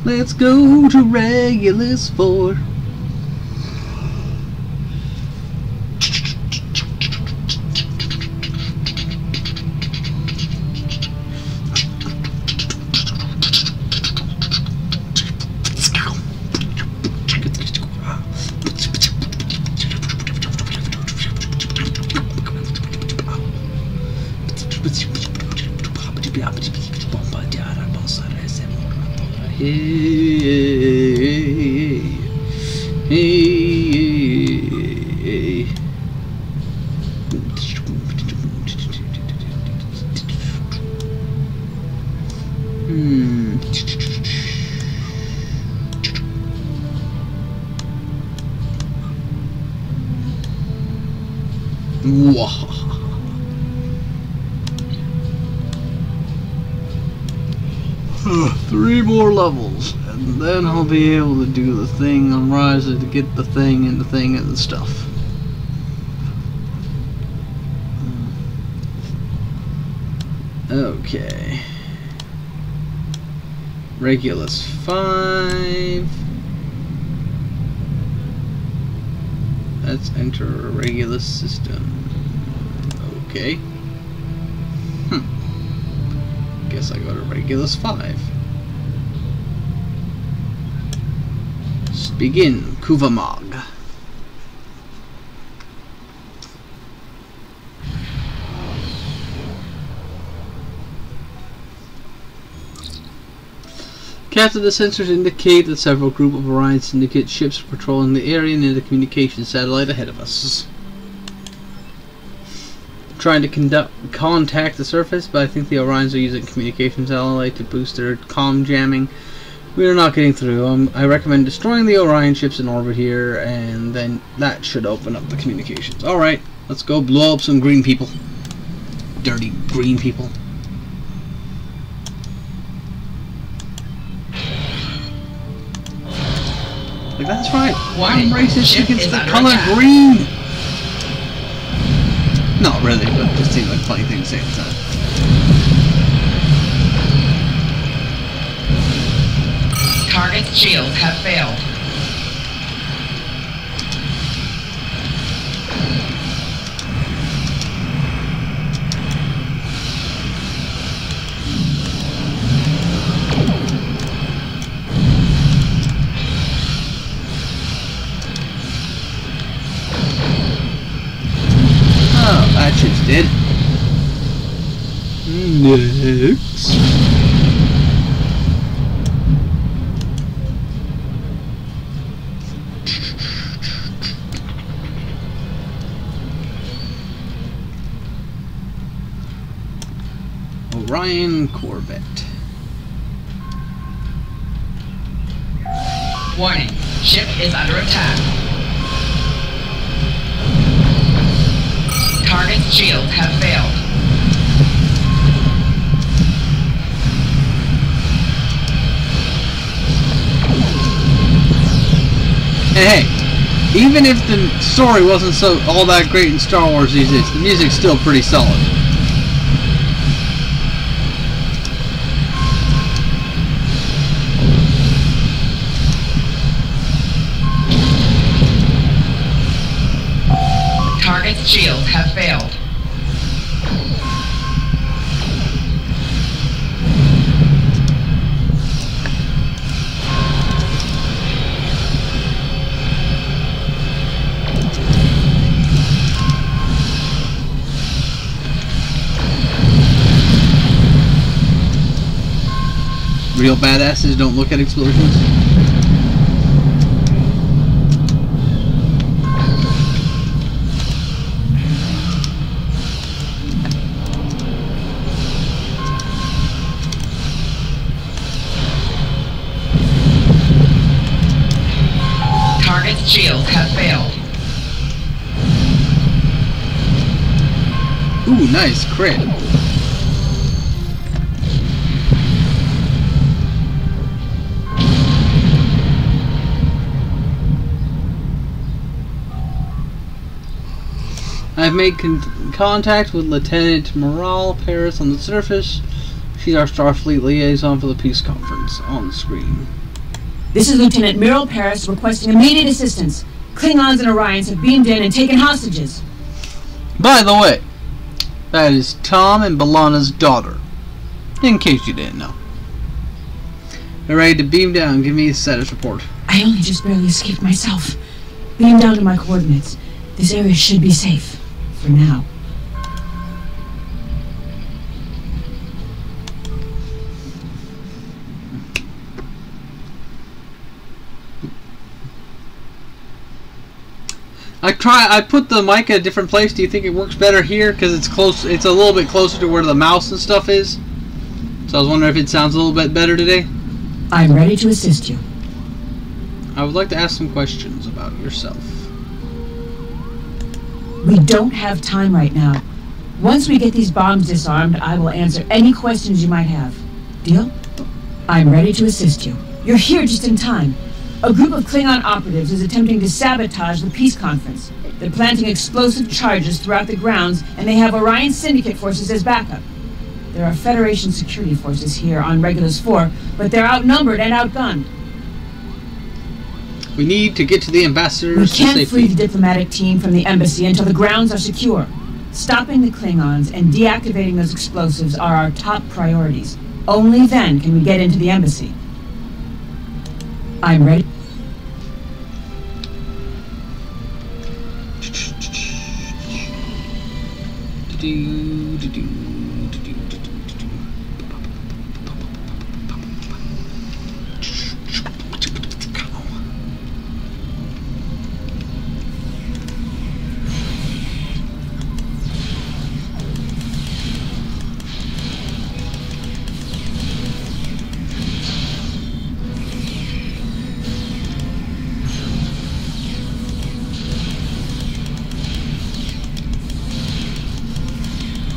Let's go to Regulus 4. Whoa. 3 more levels, and then I'll be able to do the thing on Ryza to get the thing and the thing and the stuff. Okay. Regulus 5. Let's enter a Regulus system. Okay. Guess I go to Regulus 5. Begin Kuvamog. Captain, the sensors indicate that several group of Orion Syndicate ships are patrolling the area near the communication satellite ahead of us. Trying to contact the surface, but I think the Orions are using communication satellite to boost their comm jamming. We are not getting through. I recommend destroying the Orion ships in orbit here, and then that should open up the communications. Alright, let's go blow up some green people. Dirty green people. Like, that's right. I'm racist against the color green. Not really, but it just seems like a funny thing to say at the time. Target's shields have failed. Oh, that shit's dead. Next. Orion Corvette. Warning, ship is under attack. Target's shields have failed. Hey, even if the story wasn't so all that great in Star Wars these days, the music's still pretty solid. Target's shields have failed. Real badasses don't look at explosions. Target's shields have failed. Ooh, nice crit. I've made contact with Lieutenant Morale Paris on the surface. She's our Starfleet liaison for the peace conference. On the screen. This is Lieutenant Miral Paris requesting immediate assistance. Klingons and Orions have beamed in and taken hostages. By the way, that is Tom and B'Elanna's daughter. In case you didn't know. They're ready to beam down. Give me a status report. I only just barely escaped myself. Beam down to my coordinates. This area should be safe. For now. I put the mic at a different place. Do you think it works better here? Because it's close. It's a little bit closer to where the mouse and stuff is. So I was wondering if it sounds a little bit better today. I'm ready to assist you. I would like to ask some questions about yourself. We don't have time right now. Once we get these bombs disarmed, I will answer any questions you might have. Deal? I'm ready to assist you. You're here just in time. A group of Klingon operatives is attempting to sabotage the peace conference. They're planting explosive charges throughout the grounds, and they have Orion Syndicate forces as backup. There are Federation security forces here on Regulus 4, but they're outnumbered and outgunned. We need to get to the ambassadors We can't free the diplomatic team from the embassy until the grounds are secure. Stopping the Klingons and deactivating those explosives are our top priorities. Only then can we get into the embassy. I'm ready.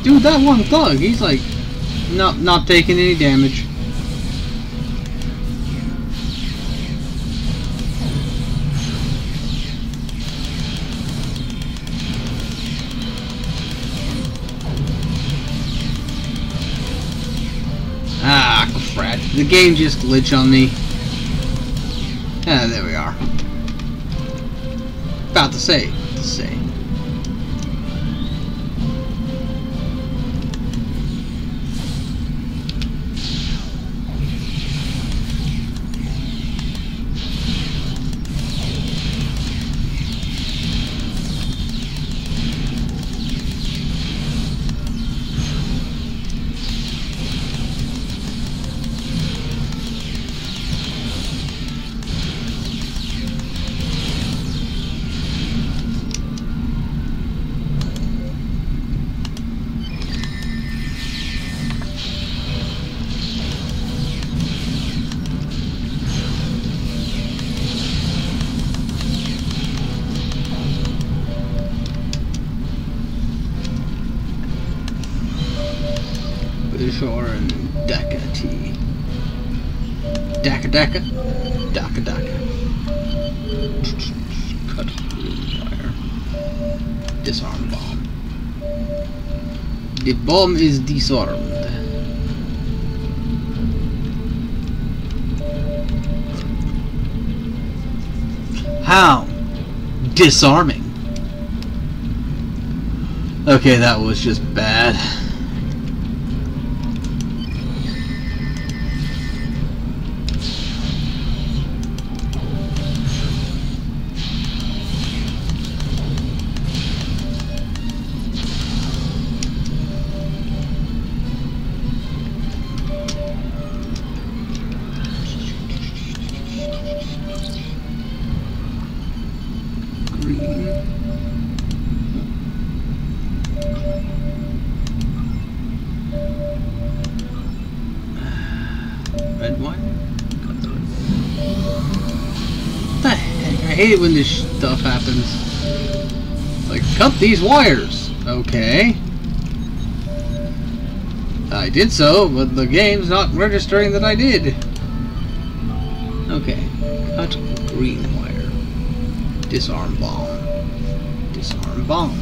Dude, that one thug, he's like not taking any damage. Ah, crap. The game just glitched on me. Ah, there we are. About to say. Shore and Daka tea. Daka. Cut fire. Disarm bomb. The bomb is disarmed. How? Disarming. Okay, that was just bad. Red wire? Cut the red. What the heck? I hate it when this stuff happens. Like, cut these wires! Okay. I did so, but the game's not registering that I did. Okay. Cut green wire. Disarm bomb. Disarm bomb.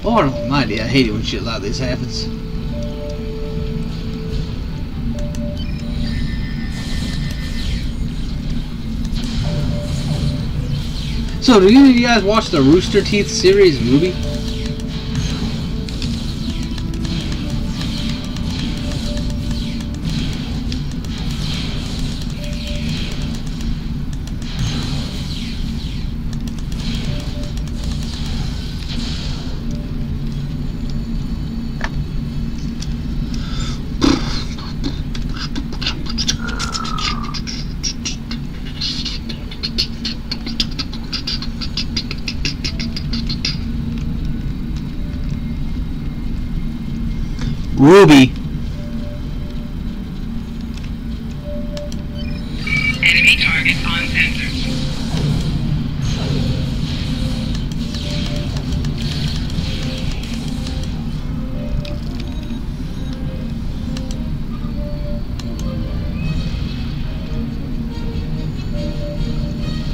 Lord almighty, I hate it when shit like this happens. So, do you guys watch the Rooster Teeth series movie? Ruby. Enemy target on sensors.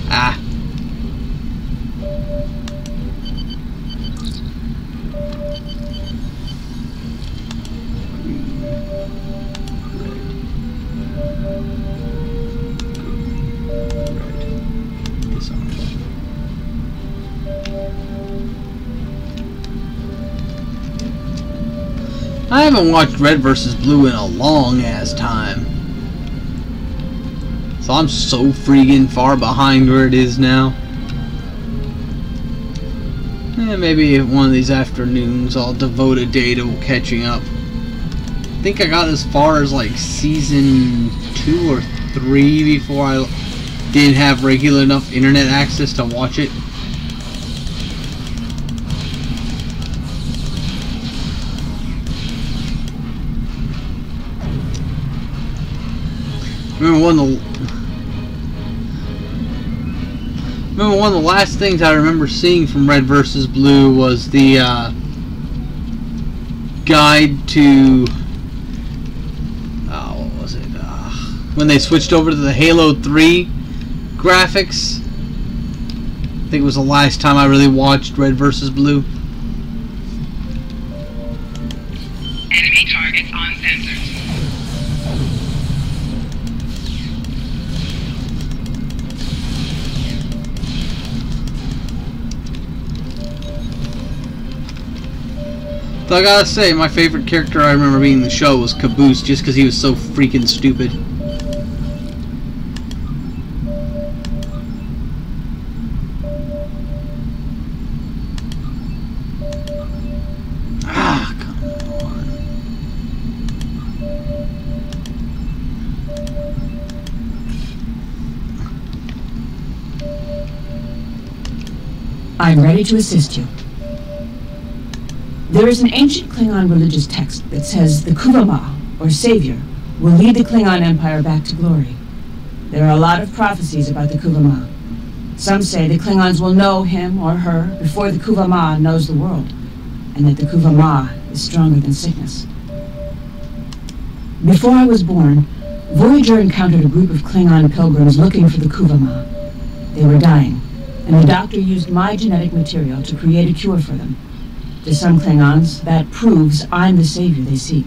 Ah. I haven't watched Red vs. Blue in a long ass time. So I'm so freaking far behind where it is now. Maybe one of these afternoons I'll devote a day to catching up. I think I got as far as like season 2 or 3 before I didn't have regular enough internet access to watch it. Remember one of the last things I remember seeing from Red vs. Blue was the guide to what was it? When they switched over to the Halo 3 graphics. I think it was the last time I really watched Red vs. Blue. Enemy targets on sensors. So I gotta say, my favorite character I remember being in the show was Caboose, just because he was so freaking stupid. Ah, come on. I'm ready to assist you. There is an ancient Klingon religious text that says the Kuvama, or Savior, will lead the Klingon Empire back to glory. There are a lot of prophecies about the Kuvama. Some say the Klingons will know him or her before the Kuvama knows the world, and that the Kuvama is stronger than sickness. Before I was born, Voyager encountered a group of Klingon pilgrims looking for the Kuvama. They were dying, and the doctor used my genetic material to create a cure for them. To some Klingons, that proves I'm the savior they seek.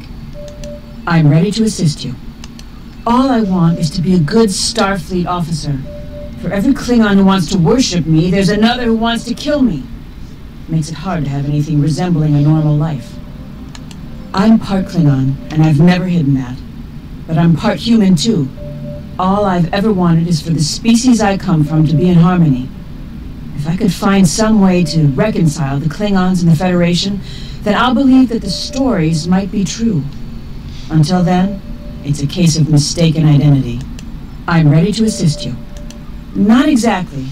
I'm ready to assist you. All I want is to be a good Starfleet officer. For every Klingon who wants to worship me, there's another who wants to kill me. It makes it hard to have anything resembling a normal life. I'm part Klingon, and I've never hidden that. But I'm part human, too. All I've ever wanted is for the species I come from to be in harmony. If I could find some way to reconcile the Klingons and the Federation, then I'll believe that the stories might be true. Until then, it's a case of mistaken identity. I'm ready to assist you. Not exactly.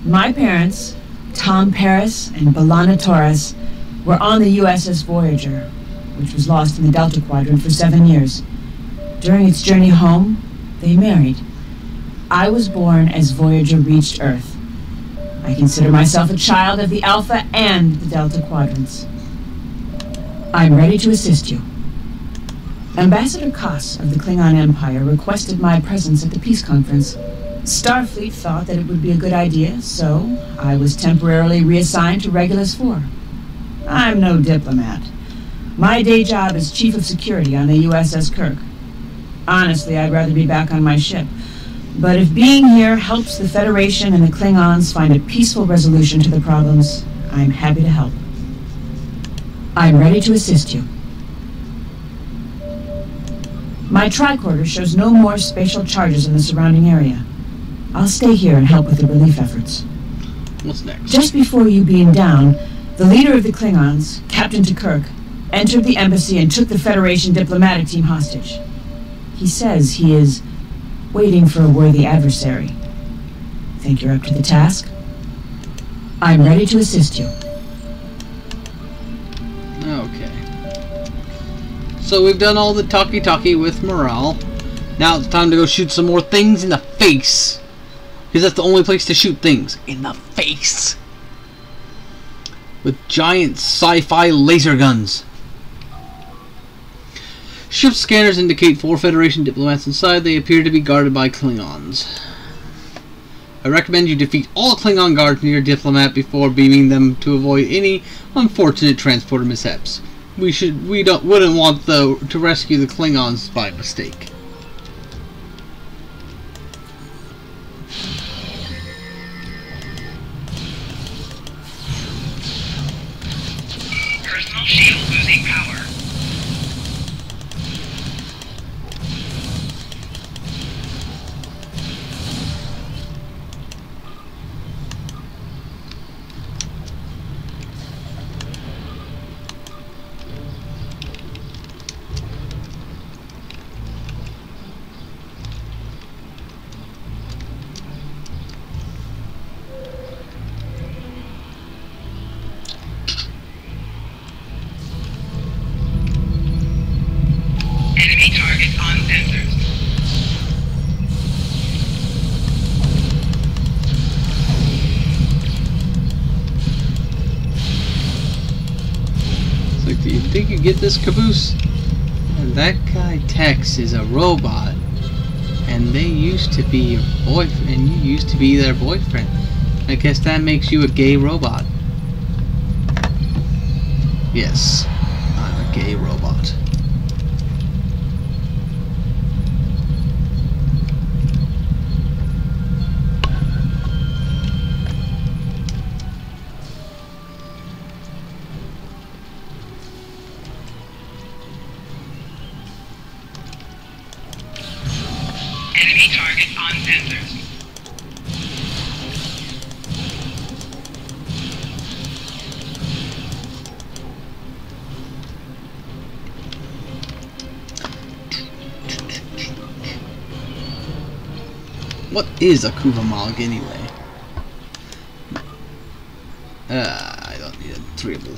My parents, Tom Paris and B'Elanna Torres, were on the USS Voyager, which was lost in the Delta Quadrant for 7 years. During its journey home, they married. I was born as Voyager reached Earth. I consider myself a child of the Alpha and the Delta Quadrants. I'm ready to assist you. Ambassador Koss of the Klingon Empire requested my presence at the peace conference. Starfleet thought that it would be a good idea, so I was temporarily reassigned to Regulus 4. I'm no diplomat. My day job is Chief of Security on the USS Kirk. Honestly, I'd rather be back on my ship. But if being here helps the Federation and the Klingons find a peaceful resolution to the problems, I'm happy to help. I'm ready to assist you. My tricorder shows no more spatial charges in the surrounding area. I'll stay here and help with the relief efforts. What's next? Just before you beamed down, the leader of the Klingons, Captain Kirk, entered the embassy and took the Federation diplomatic team hostage. He says he is waiting for a worthy adversary. Think you're up to the task? I'm ready to assist you. Okay. So we've done all the talkie-talkie with morale. Now it's time to go shoot some more things in the face. Because that's the only place to shoot things. In the face. With giant sci-fi laser guns. Ship scanners indicate 4 Federation diplomats inside. They appear to be guarded by Klingons. I recommend you defeat all Klingon guards near your diplomat before beaming them to avoid any unfortunate transporter mishaps. We wouldn't want to rescue the Klingons by mistake. Personal shield losing power. think you get this, Caboose? And that guy Tex is a robot, and they used to be your boyfriend, and you used to be their boyfriend. I guess that makes you a gay robot. Yes, I'm a gay robot. Enemy target on sensors. What is a Kuvamog anyway? I don't need a tribble.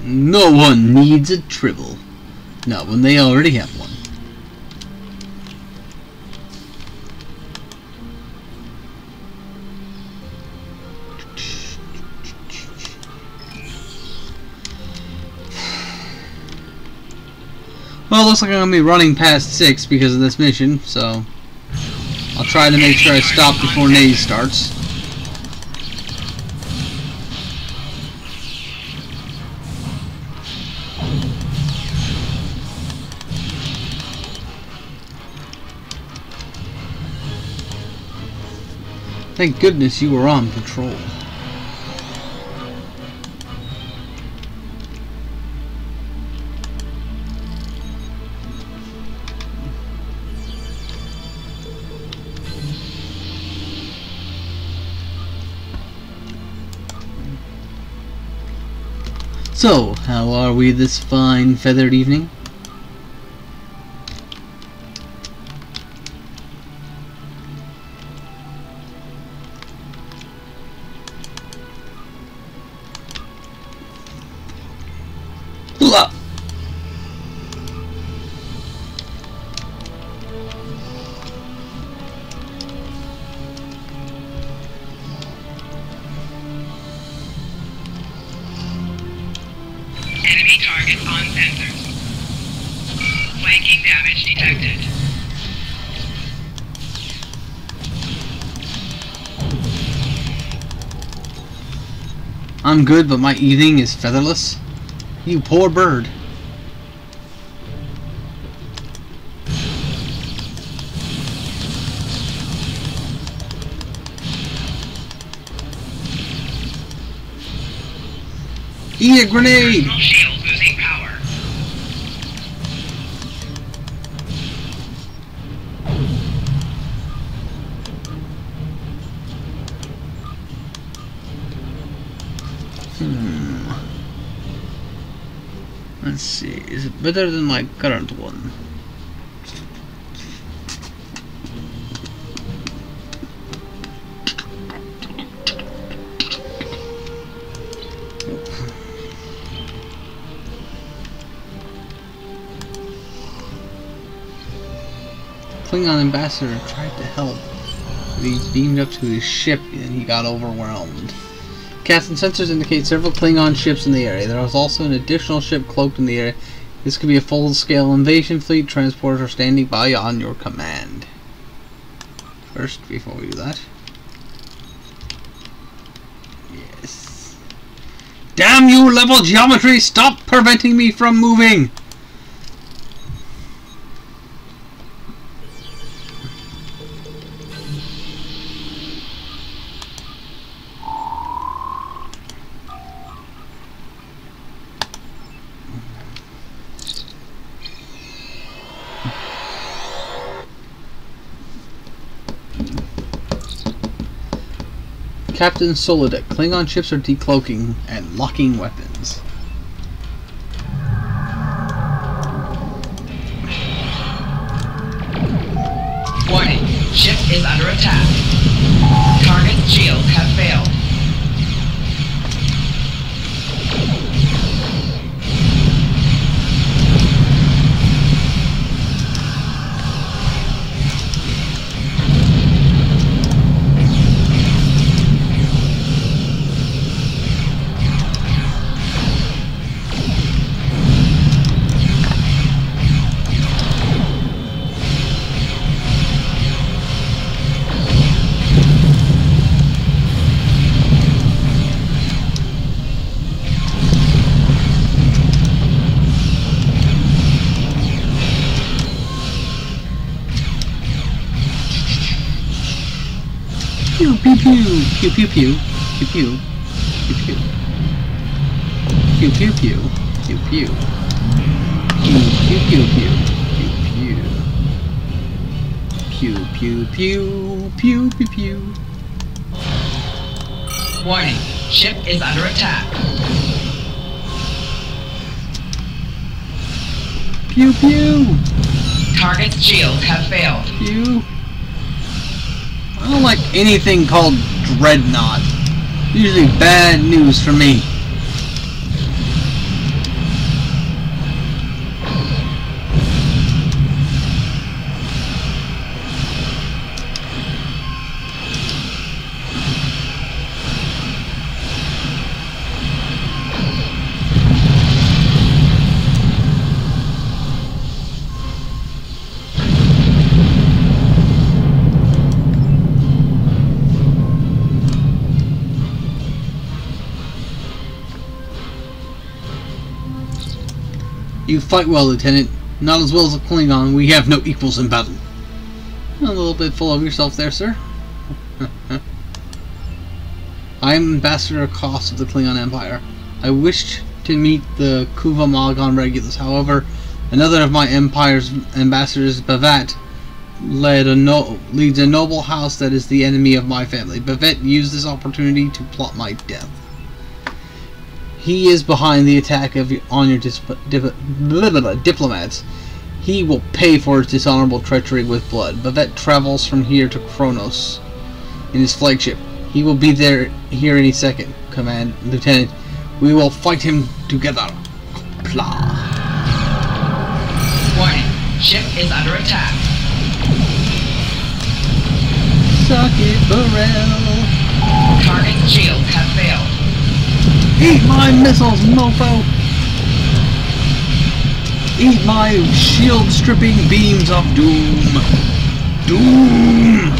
No one needs a tribble. Not when they already have one. Well, it looks like I'm going to be running past 6 because of this mission, so I'll try to make sure I stop before Naze starts. Thank goodness you were on patrol. So, how are we this fine feathered evening? Hula! Enemy target on sensors. Flanking damage detected. I'm good, but my evening is featherless. You poor bird. Eat a grenade! Personal shield losing power. Let's see, is it better than my current one? Klingon ambassador tried to help, but he beamed up to his ship and he got overwhelmed. Captain, sensors indicate several Klingon ships in the area. There is also an additional ship cloaked in the area. This could be a full-scale invasion fleet. Transporters are standing by on your command. First, before we do that. Yes. Damn you, level geometry! Stop preventing me from moving! Captain Solidek, Klingon ships are decloaking and locking weapons. Warning, ship is under attack. Target shields have failed. Pew pew pew. Pew pew pew. Pew pew. Pew pew. Pew pew pew. Pew pew. Pew pew pew pew. Pew pew pew. Pew pew pew. Warning. Ship is under attack. Pew pew. Target's shields have failed. Pew. I don't like anything called Dreadnought. Usually bad news for me. You fight well, Lieutenant. Not as well as a Klingon. We have no equals in battle. A little bit full of yourself there, sir. I am Ambassador Koss of the Klingon Empire. I wished to meet the Kuva Magon Regulus. However, another of my Empire's ambassadors, Bavat, leads a noble house that is the enemy of my family. Bavat used this opportunity to plot my death. He is behind the attack on your diplomats. He will pay for his dishonorable treachery with blood. Bavet travels from here to Kronos in his flagship. He will be here any second, Command Lieutenant. We will fight him together. Plah. Warning. Ship is under attack. Suck it, Burrell. Target's shields have failed. Eat my missiles, mofo! Eat my shield-stripping beams of doom! Doom!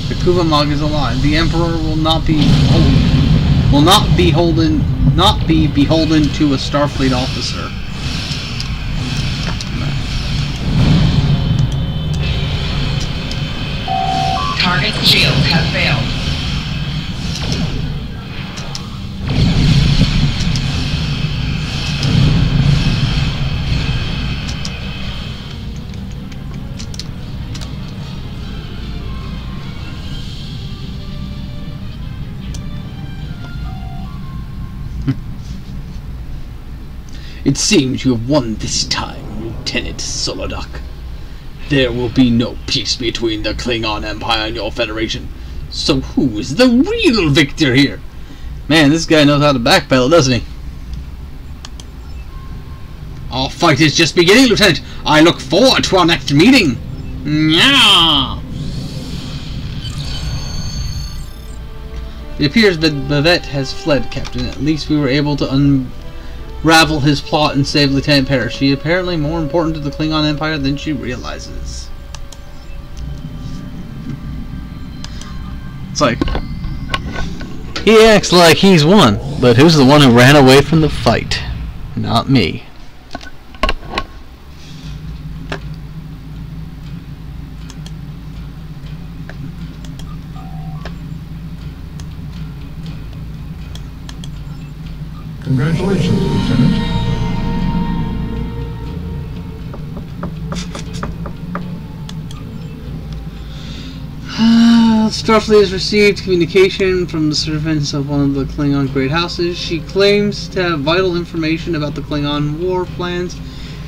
The Kuvamog is alive. The Emperor will not be beholden to a Starfleet officer. Target's shields have failed. It seems you have won this time, Lieutenant Solodok. There will be no peace between the Klingon Empire and your Federation. So who is the real victor here? Man, this guy knows how to backpedal, doesn't he? Our fight is just beginning, Lieutenant. I look forward to our next meeting. Yeah. It appears that Bavet has fled, Captain. At least we were able to unravel his plot and save Lieutenant Parrish. She is apparently more important to the Klingon Empire than she realizes. It's like, he acts like he's won, but who's the one who ran away from the fight? Not me. Congratulations, Lieutenant. Starfleet has received communication from the servants of one of the Klingon great houses. She claims to have vital information about the Klingon war plans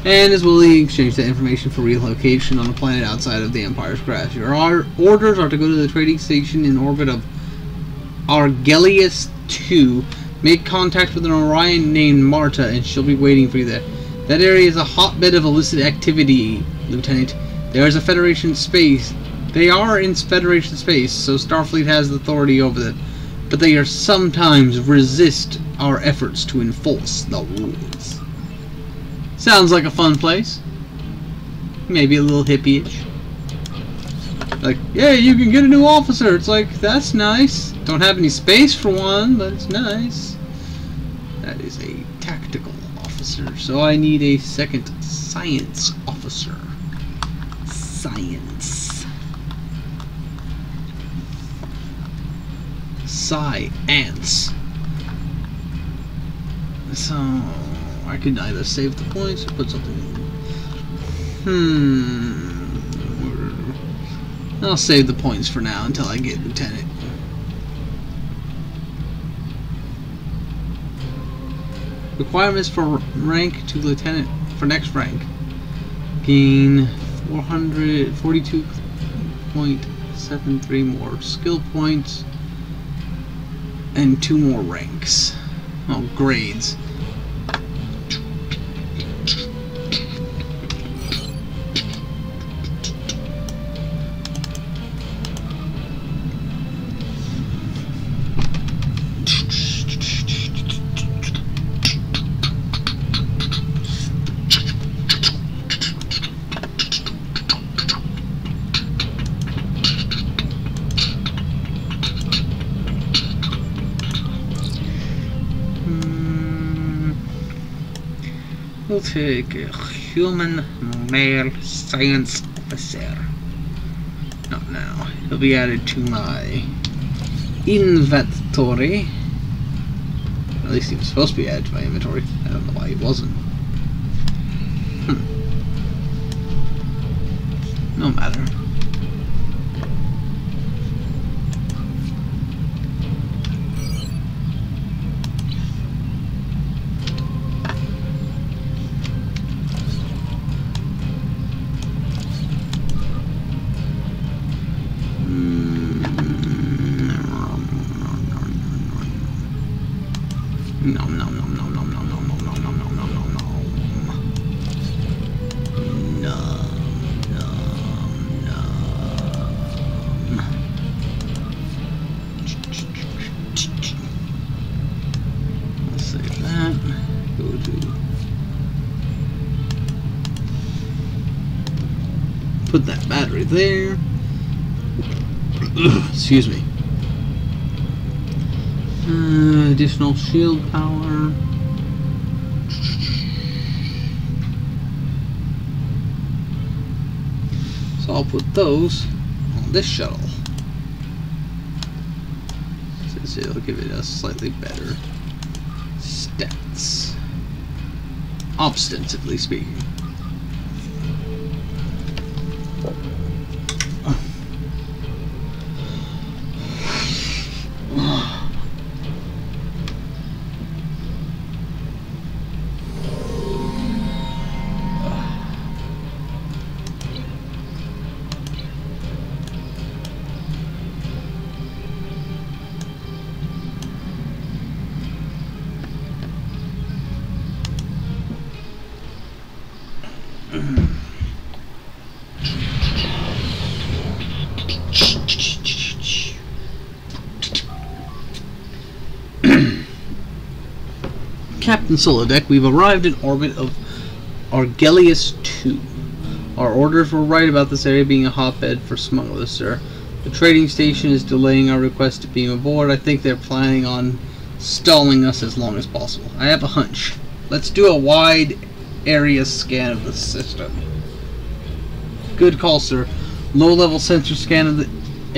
and is willing to exchange that information for relocation on a planet outside of the Empire's grasp. Your orders are to go to the trading station in orbit of Argelius 2. Make contact with an Orion named Marta, and she'll be waiting for you there. That area is a hotbed of illicit activity, Lieutenant. There is a Federation space. They are in Federation space, so Starfleet has authority over them. But they are sometimes resist our efforts to enforce the rules. Sounds like a fun place. Maybe a little hippie-ish. Like, yeah, you can get a new officer. It's like, that's nice. Don't have any space for one, but it's nice. That is a tactical officer, so I need a second science officer. Science. Science. So I could either save the points or put something in. I'll save the points for now until I get lieutenant. Requirements for rank to lieutenant for next rank. Gain 442.73 more skill points and 2 more ranks. Oh, grades. We'll take a human male science officer. Not now. He'll be added to my inventory. At least he was supposed to be added to my inventory. I don't know why he wasn't. No matter. Put that battery there. Excuse me. Additional shield power. So I'll put those on this shuttle. Since it'll give it a slightly better stats. Ostensively speaking. Captain Solodeck, we've arrived in orbit of Argelius 2. Our orders were right about this area being a hotbed for smugglers, sir. The trading station is delaying our request to beam aboard. I think they're planning on stalling us as long as possible. I have a hunch. Let's do a wide area scan of the system. Good call, sir. Low-level sensor scan of the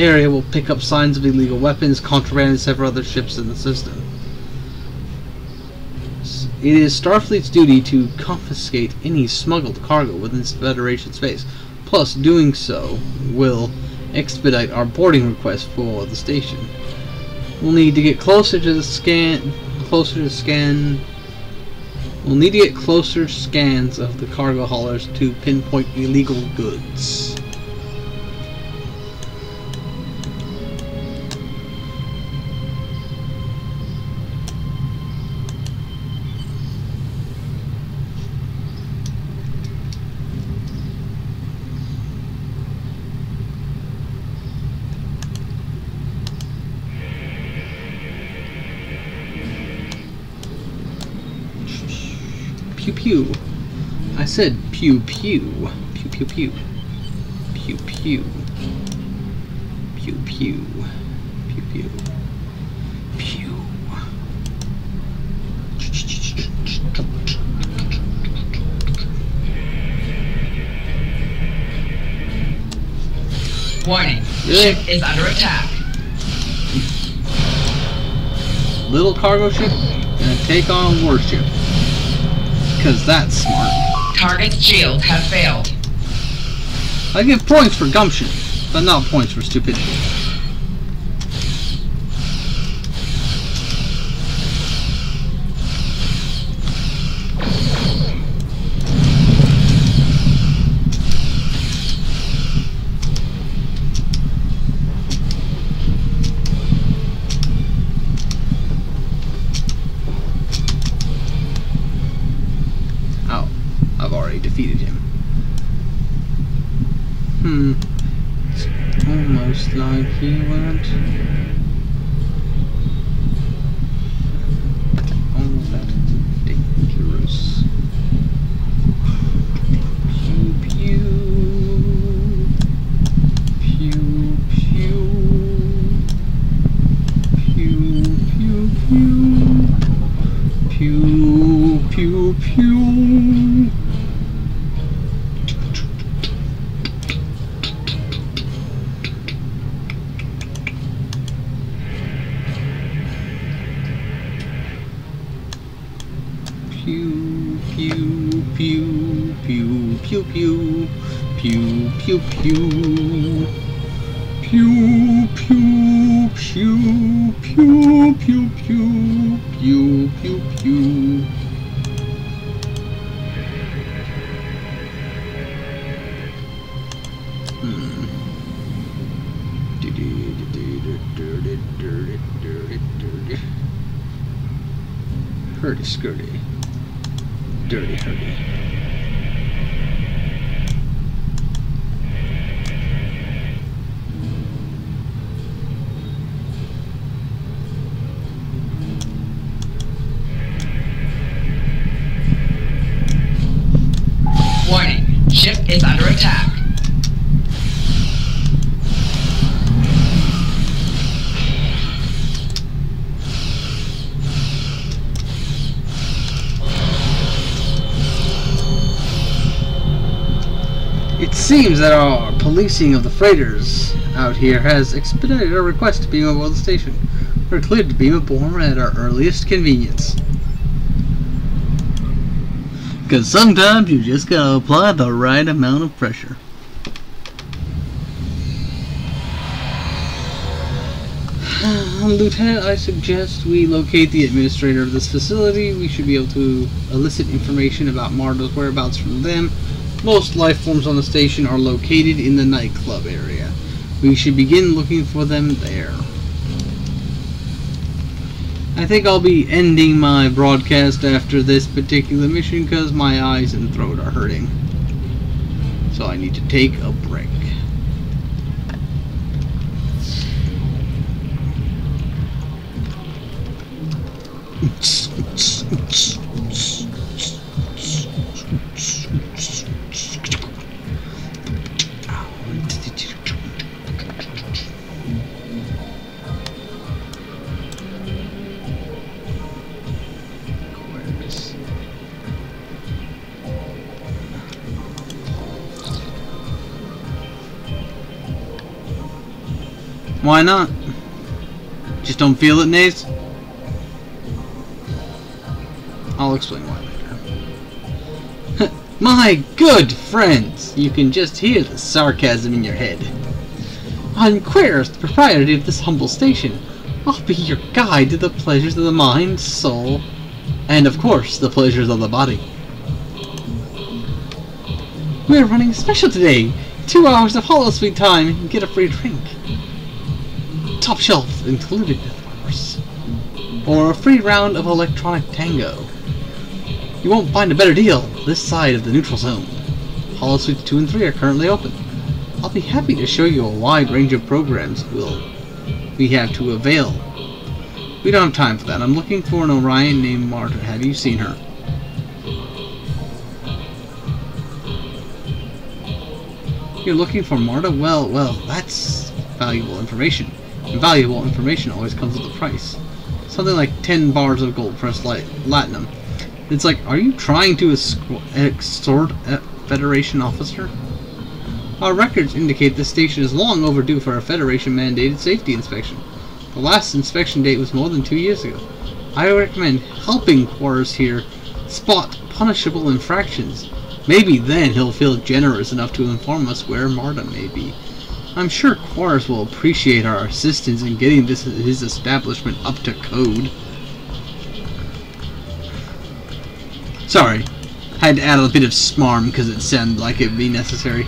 area will pick up signs of illegal weapons, contraband, and several other ships in the system. It is Starfleet's duty to confiscate any smuggled cargo within Federation space. Plus, doing so will expedite our boarding request for the station. We'll need to get closer to the scan. We'll need to get closer scans of the cargo haulers to pinpoint illegal goods. Pew pew. I said pew pew. Pew pew pew. Pew pew. Pew pew. Pew pew. Pew. Warning. Really? Ship is under attack. Little cargo ship gonna take on a warship. Because that's smart. Target's shields have failed. I give points for gumption, but not points for stupidity. Oh, I've already defeated him. It's almost like he went. Oh, that's dangerous. Pew pew. Pew pew. Pew pew pew. Pew pew pew. Pew pew pew pew pew pew pew pew pew pew pew pew pew pew pew pew pew. Hurdy scurdy. Dirty hurdy. Warning. Ship is under attack. It seems that our policing of the freighters out here has expedited our request to beam aboard the station. We're cleared to beam aboard at our earliest convenience. Because sometimes you just gotta apply the right amount of pressure. Lieutenant, I suggest we locate the administrator of this facility. We should be able to elicit information about Marta's whereabouts from them. Most life forms on the station are located in the nightclub area. We should begin looking for them there. I think I'll be ending my broadcast after this particular mission because my eyes and throat are hurting. So I need to take a break. Why not? Just don't feel it, Naze? I'll explain why later. My good friends! You can just hear the sarcasm in your head. I'm Queerest, the proprietor of this humble station. I'll be your guide to the pleasures of the mind, soul, and of course, the pleasures of the body. We're running a special today. 2 hours of holosuite time and get a free drink. Top shelf included, of course. Or a free round of electronic tango. You won't find a better deal this side of the neutral zone. Holosuites 2 and 3 are currently open. I'll be happy to show you a wide range of programs we have to avail. We don't have time for that. I'm looking for an Orion named Marta. Have you seen her? You're looking for Marta? Well, that's valuable information. And valuable information always comes with a price. Something like 10 bars of gold pressed latinum. It's like, are you trying to extort a Federation officer? Our records indicate this station is long overdue for a Federation-mandated safety inspection. The last inspection date was more than 2 years ago. I recommend helping Quares here spot punishable infractions. Maybe then he'll feel generous enough to inform us where Marta may be. I'm sure Quares will appreciate our assistance in getting his establishment up to code. Sorry, had to add a bit of smarm because it sounded like it'd be necessary.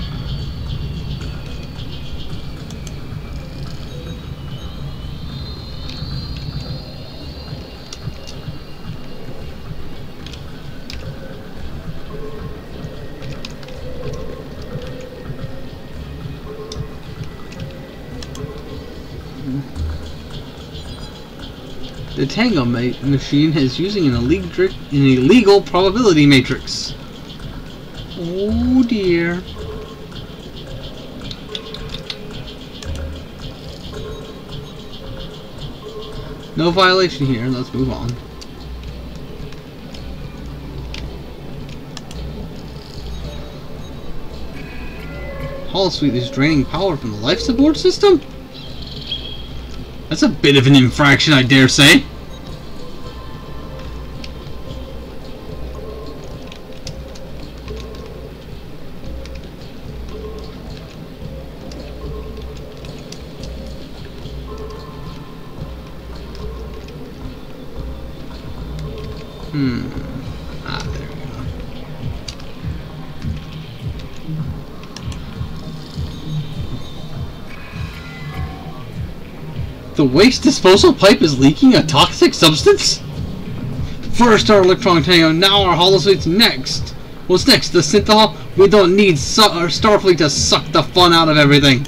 The Tango machine is using an illegal probability matrix. Oh dear. No violation here. Let's move on. Holosuite is draining power from the life support system? That's a bit of an infraction, I dare say. Ah, there we go. The waste disposal pipe is leaking a toxic substance? First our electron tango, now our holosuite's next. What's next? The synthol? We don't need our Starfleet to suck the fun out of everything.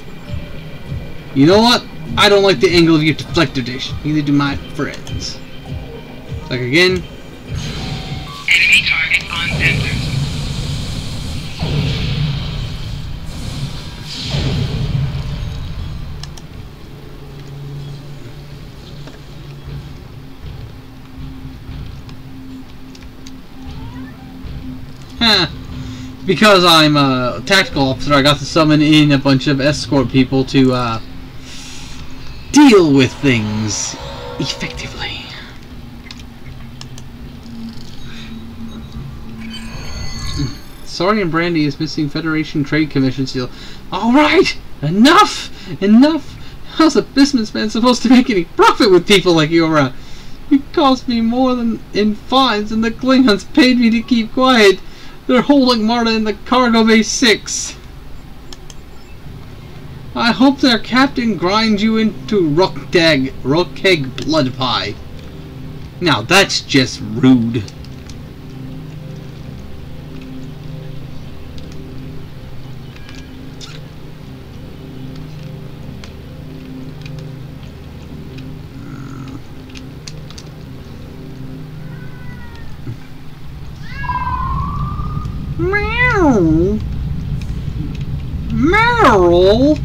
You know what? I don't like the angle of your deflector dish. Neither do my friends. Like again. Enemy target on sensors. Because I'm a tactical officer, I got to summon in a bunch of escort people to deal with things effectively. Saurian Brandy is missing Federation Trade Commission seal. Alright! Enough! Enough! How's a businessman supposed to make any profit with people like you around? You cost me more than in fines, and the Klingons paid me to keep quiet. They're holding Marta in the Cargo Bay 6. I hope their captain grinds you into Rokeg blood pie. Now that's just rude. Meryl? Meryl?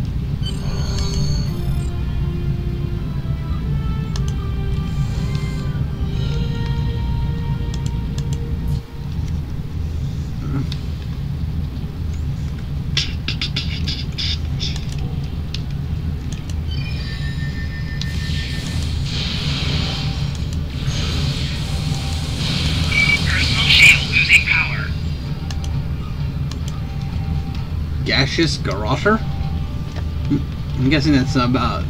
Personal shield losing power. Gaseous Garroter? I'm guessing that's about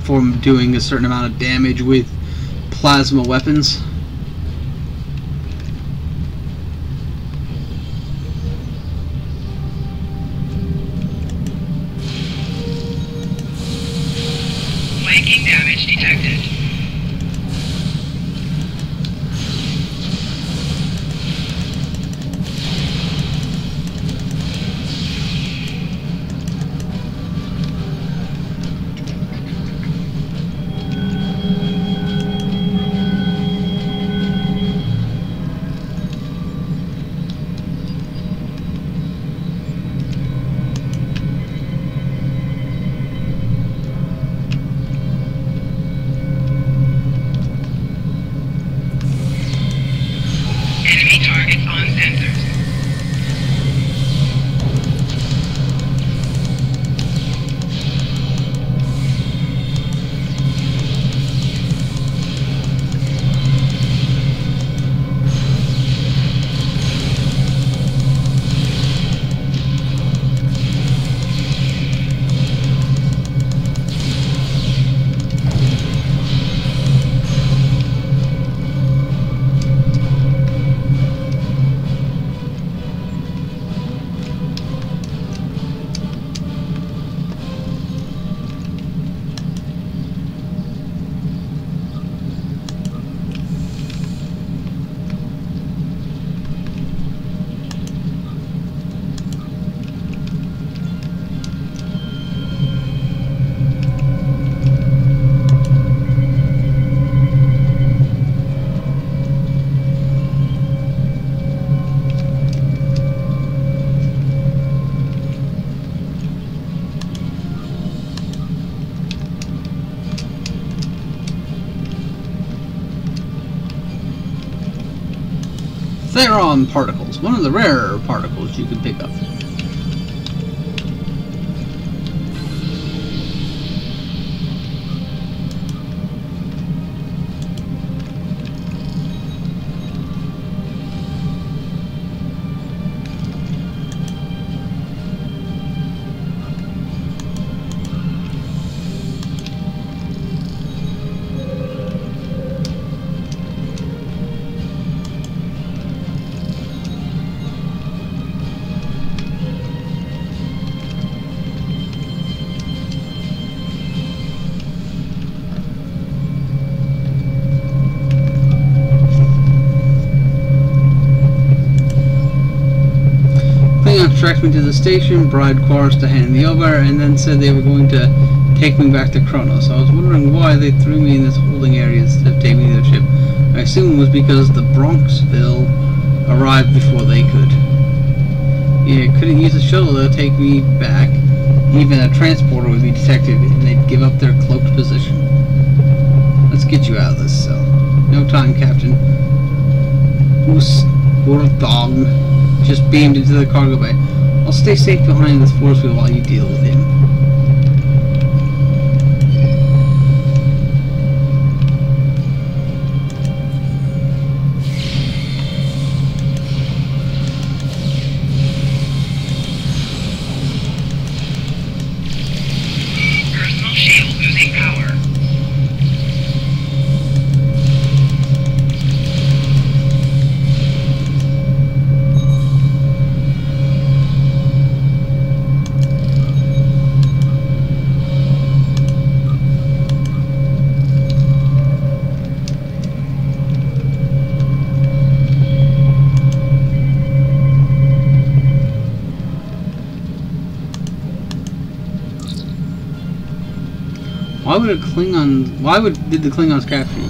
for doing a certain amount of damage with plasma weapons. Flanking damage detected. Enemy targets on sensors. Theron particles, one of the rarer particles you can pick up. Tracked me to the station, bribed Quarus to hand me over, and then said they were going to take me back to Kronos. I was wondering why they threw me in this holding area instead of taking me to their ship. I assume it was because the Bronxville arrived before they could. Yeah, couldn't use a shuttle to take me back. Even a transporter would be detected and they'd give up their cloaked position. Let's get you out of this cell. No time, Captain. Who's dog? Just beamed into the cargo bay. I'll stay safe behind this force field while you deal with him. Personal shield losing power. Did the Klingons capture you?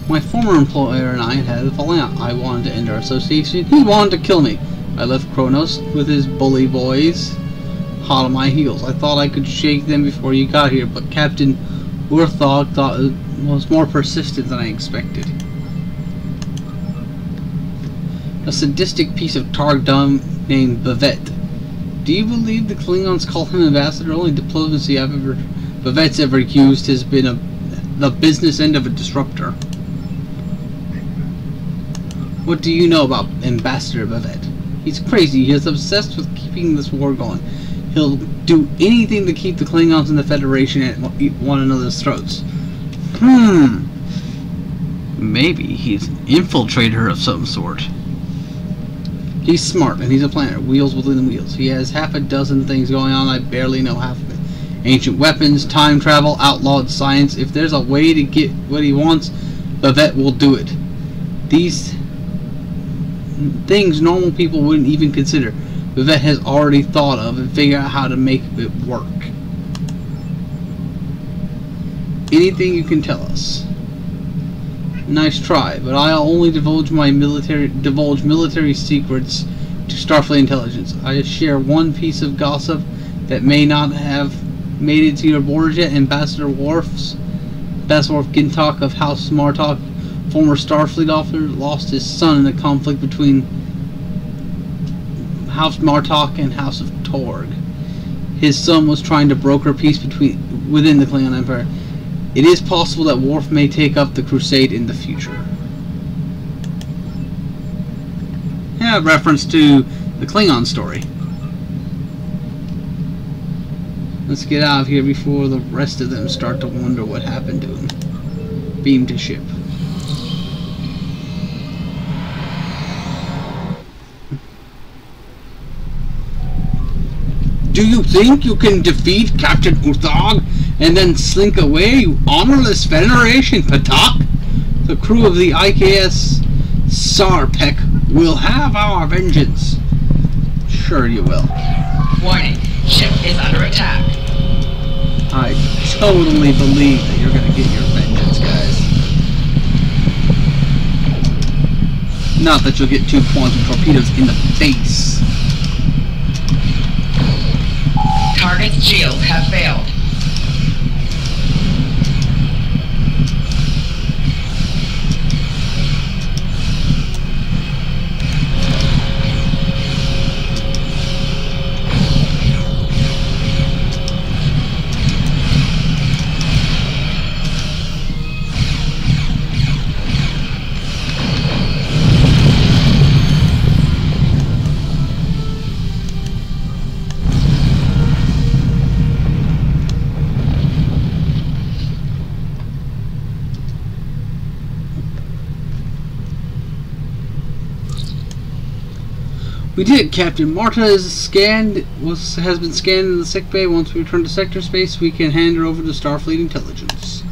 My former employer and I had a falling out. I wanted to end our association. He wanted to kill me. I left Kronos with his bully boys hot on my heels. I thought I could shake them before you got here, but Captain Urthog thought it was more persistent than I expected. A sadistic piece of Targdom named Bavette. Do you believe the Klingons call him ambassador? Only diplomacy Bavette's ever used has been the business end of a disruptor. What do you know about Ambassador Bavette? He's crazy. He is obsessed with keeping this war going. He'll do anything to keep the Klingons and the Federation at one another's throats. Maybe he's an infiltrator of some sort. He's smart, and he's a planner. Wheels within wheels. He has half a dozen things going on. I barely know half of it. Ancient weapons, time travel, outlawed science. If there's a way to get what he wants, Bavette will do it. These things normal people wouldn't even consider. Bavette has already thought of and figured out how to make it work. Anything you can tell us. Nice try, but I'll only divulge military secrets to Starfleet intelligence. I share one piece of gossip that may not have made it to your borders yet. Ambassador Worf Gintok of House Martok, former Starfleet officer, lost his son in a conflict between House Martok and House of Torg. His son was trying to broker peace within the Klingon Empire. It is possible that Worf may take up the crusade in the future. Yeah, reference to the Klingon story. Let's get out of here before the rest of them start to wonder what happened to him. Beam to ship. Do you think you can defeat Captain Urthog and then slink away, you honorless Federation Patak? The crew of the IKS Sarpek will have our vengeance. Sure you will. Warning, ship is under attack. I totally believe that you're gonna get your vengeance, guys. Not that you'll get 2 quantum torpedoes in the face. Target's shields have failed. We did. Captain Marta has been scanned in the sickbay. Once we return to sector space, we can hand her over to Starfleet Intelligence.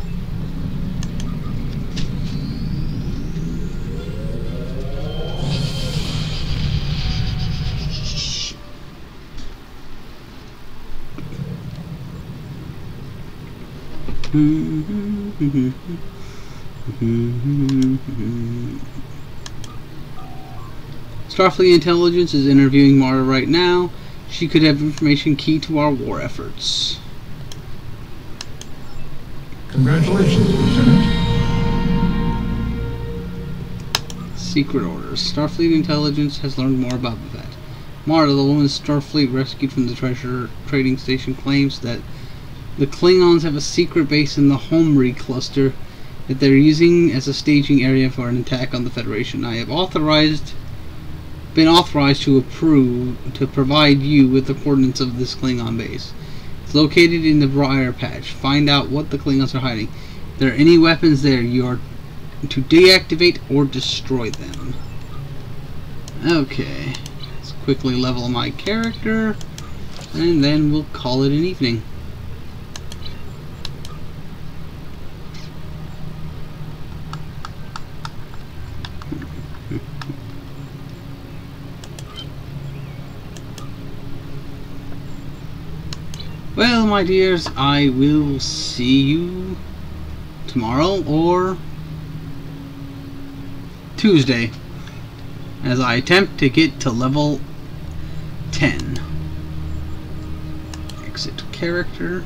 Starfleet Intelligence is interviewing Marta right now. She could have information key to our war efforts. Congratulations, Lieutenant. Secret orders. Starfleet Intelligence has learned more about that. Marta, the woman Starfleet rescued from the treasure trading station, claims that the Klingons have a secret base in the Homri cluster that they're using as a staging area for an attack on the Federation. I have been authorized to provide you with the coordinates of this Klingon base. It's located in the Briar Patch. Find out what the Klingons are hiding. If there are any weapons there, you are to deactivate or destroy them. Okay. Let's quickly level my character, and then we'll call it an evening. Well, my dears, I will see you tomorrow or Tuesday as I attempt to get to level 10. Exit character.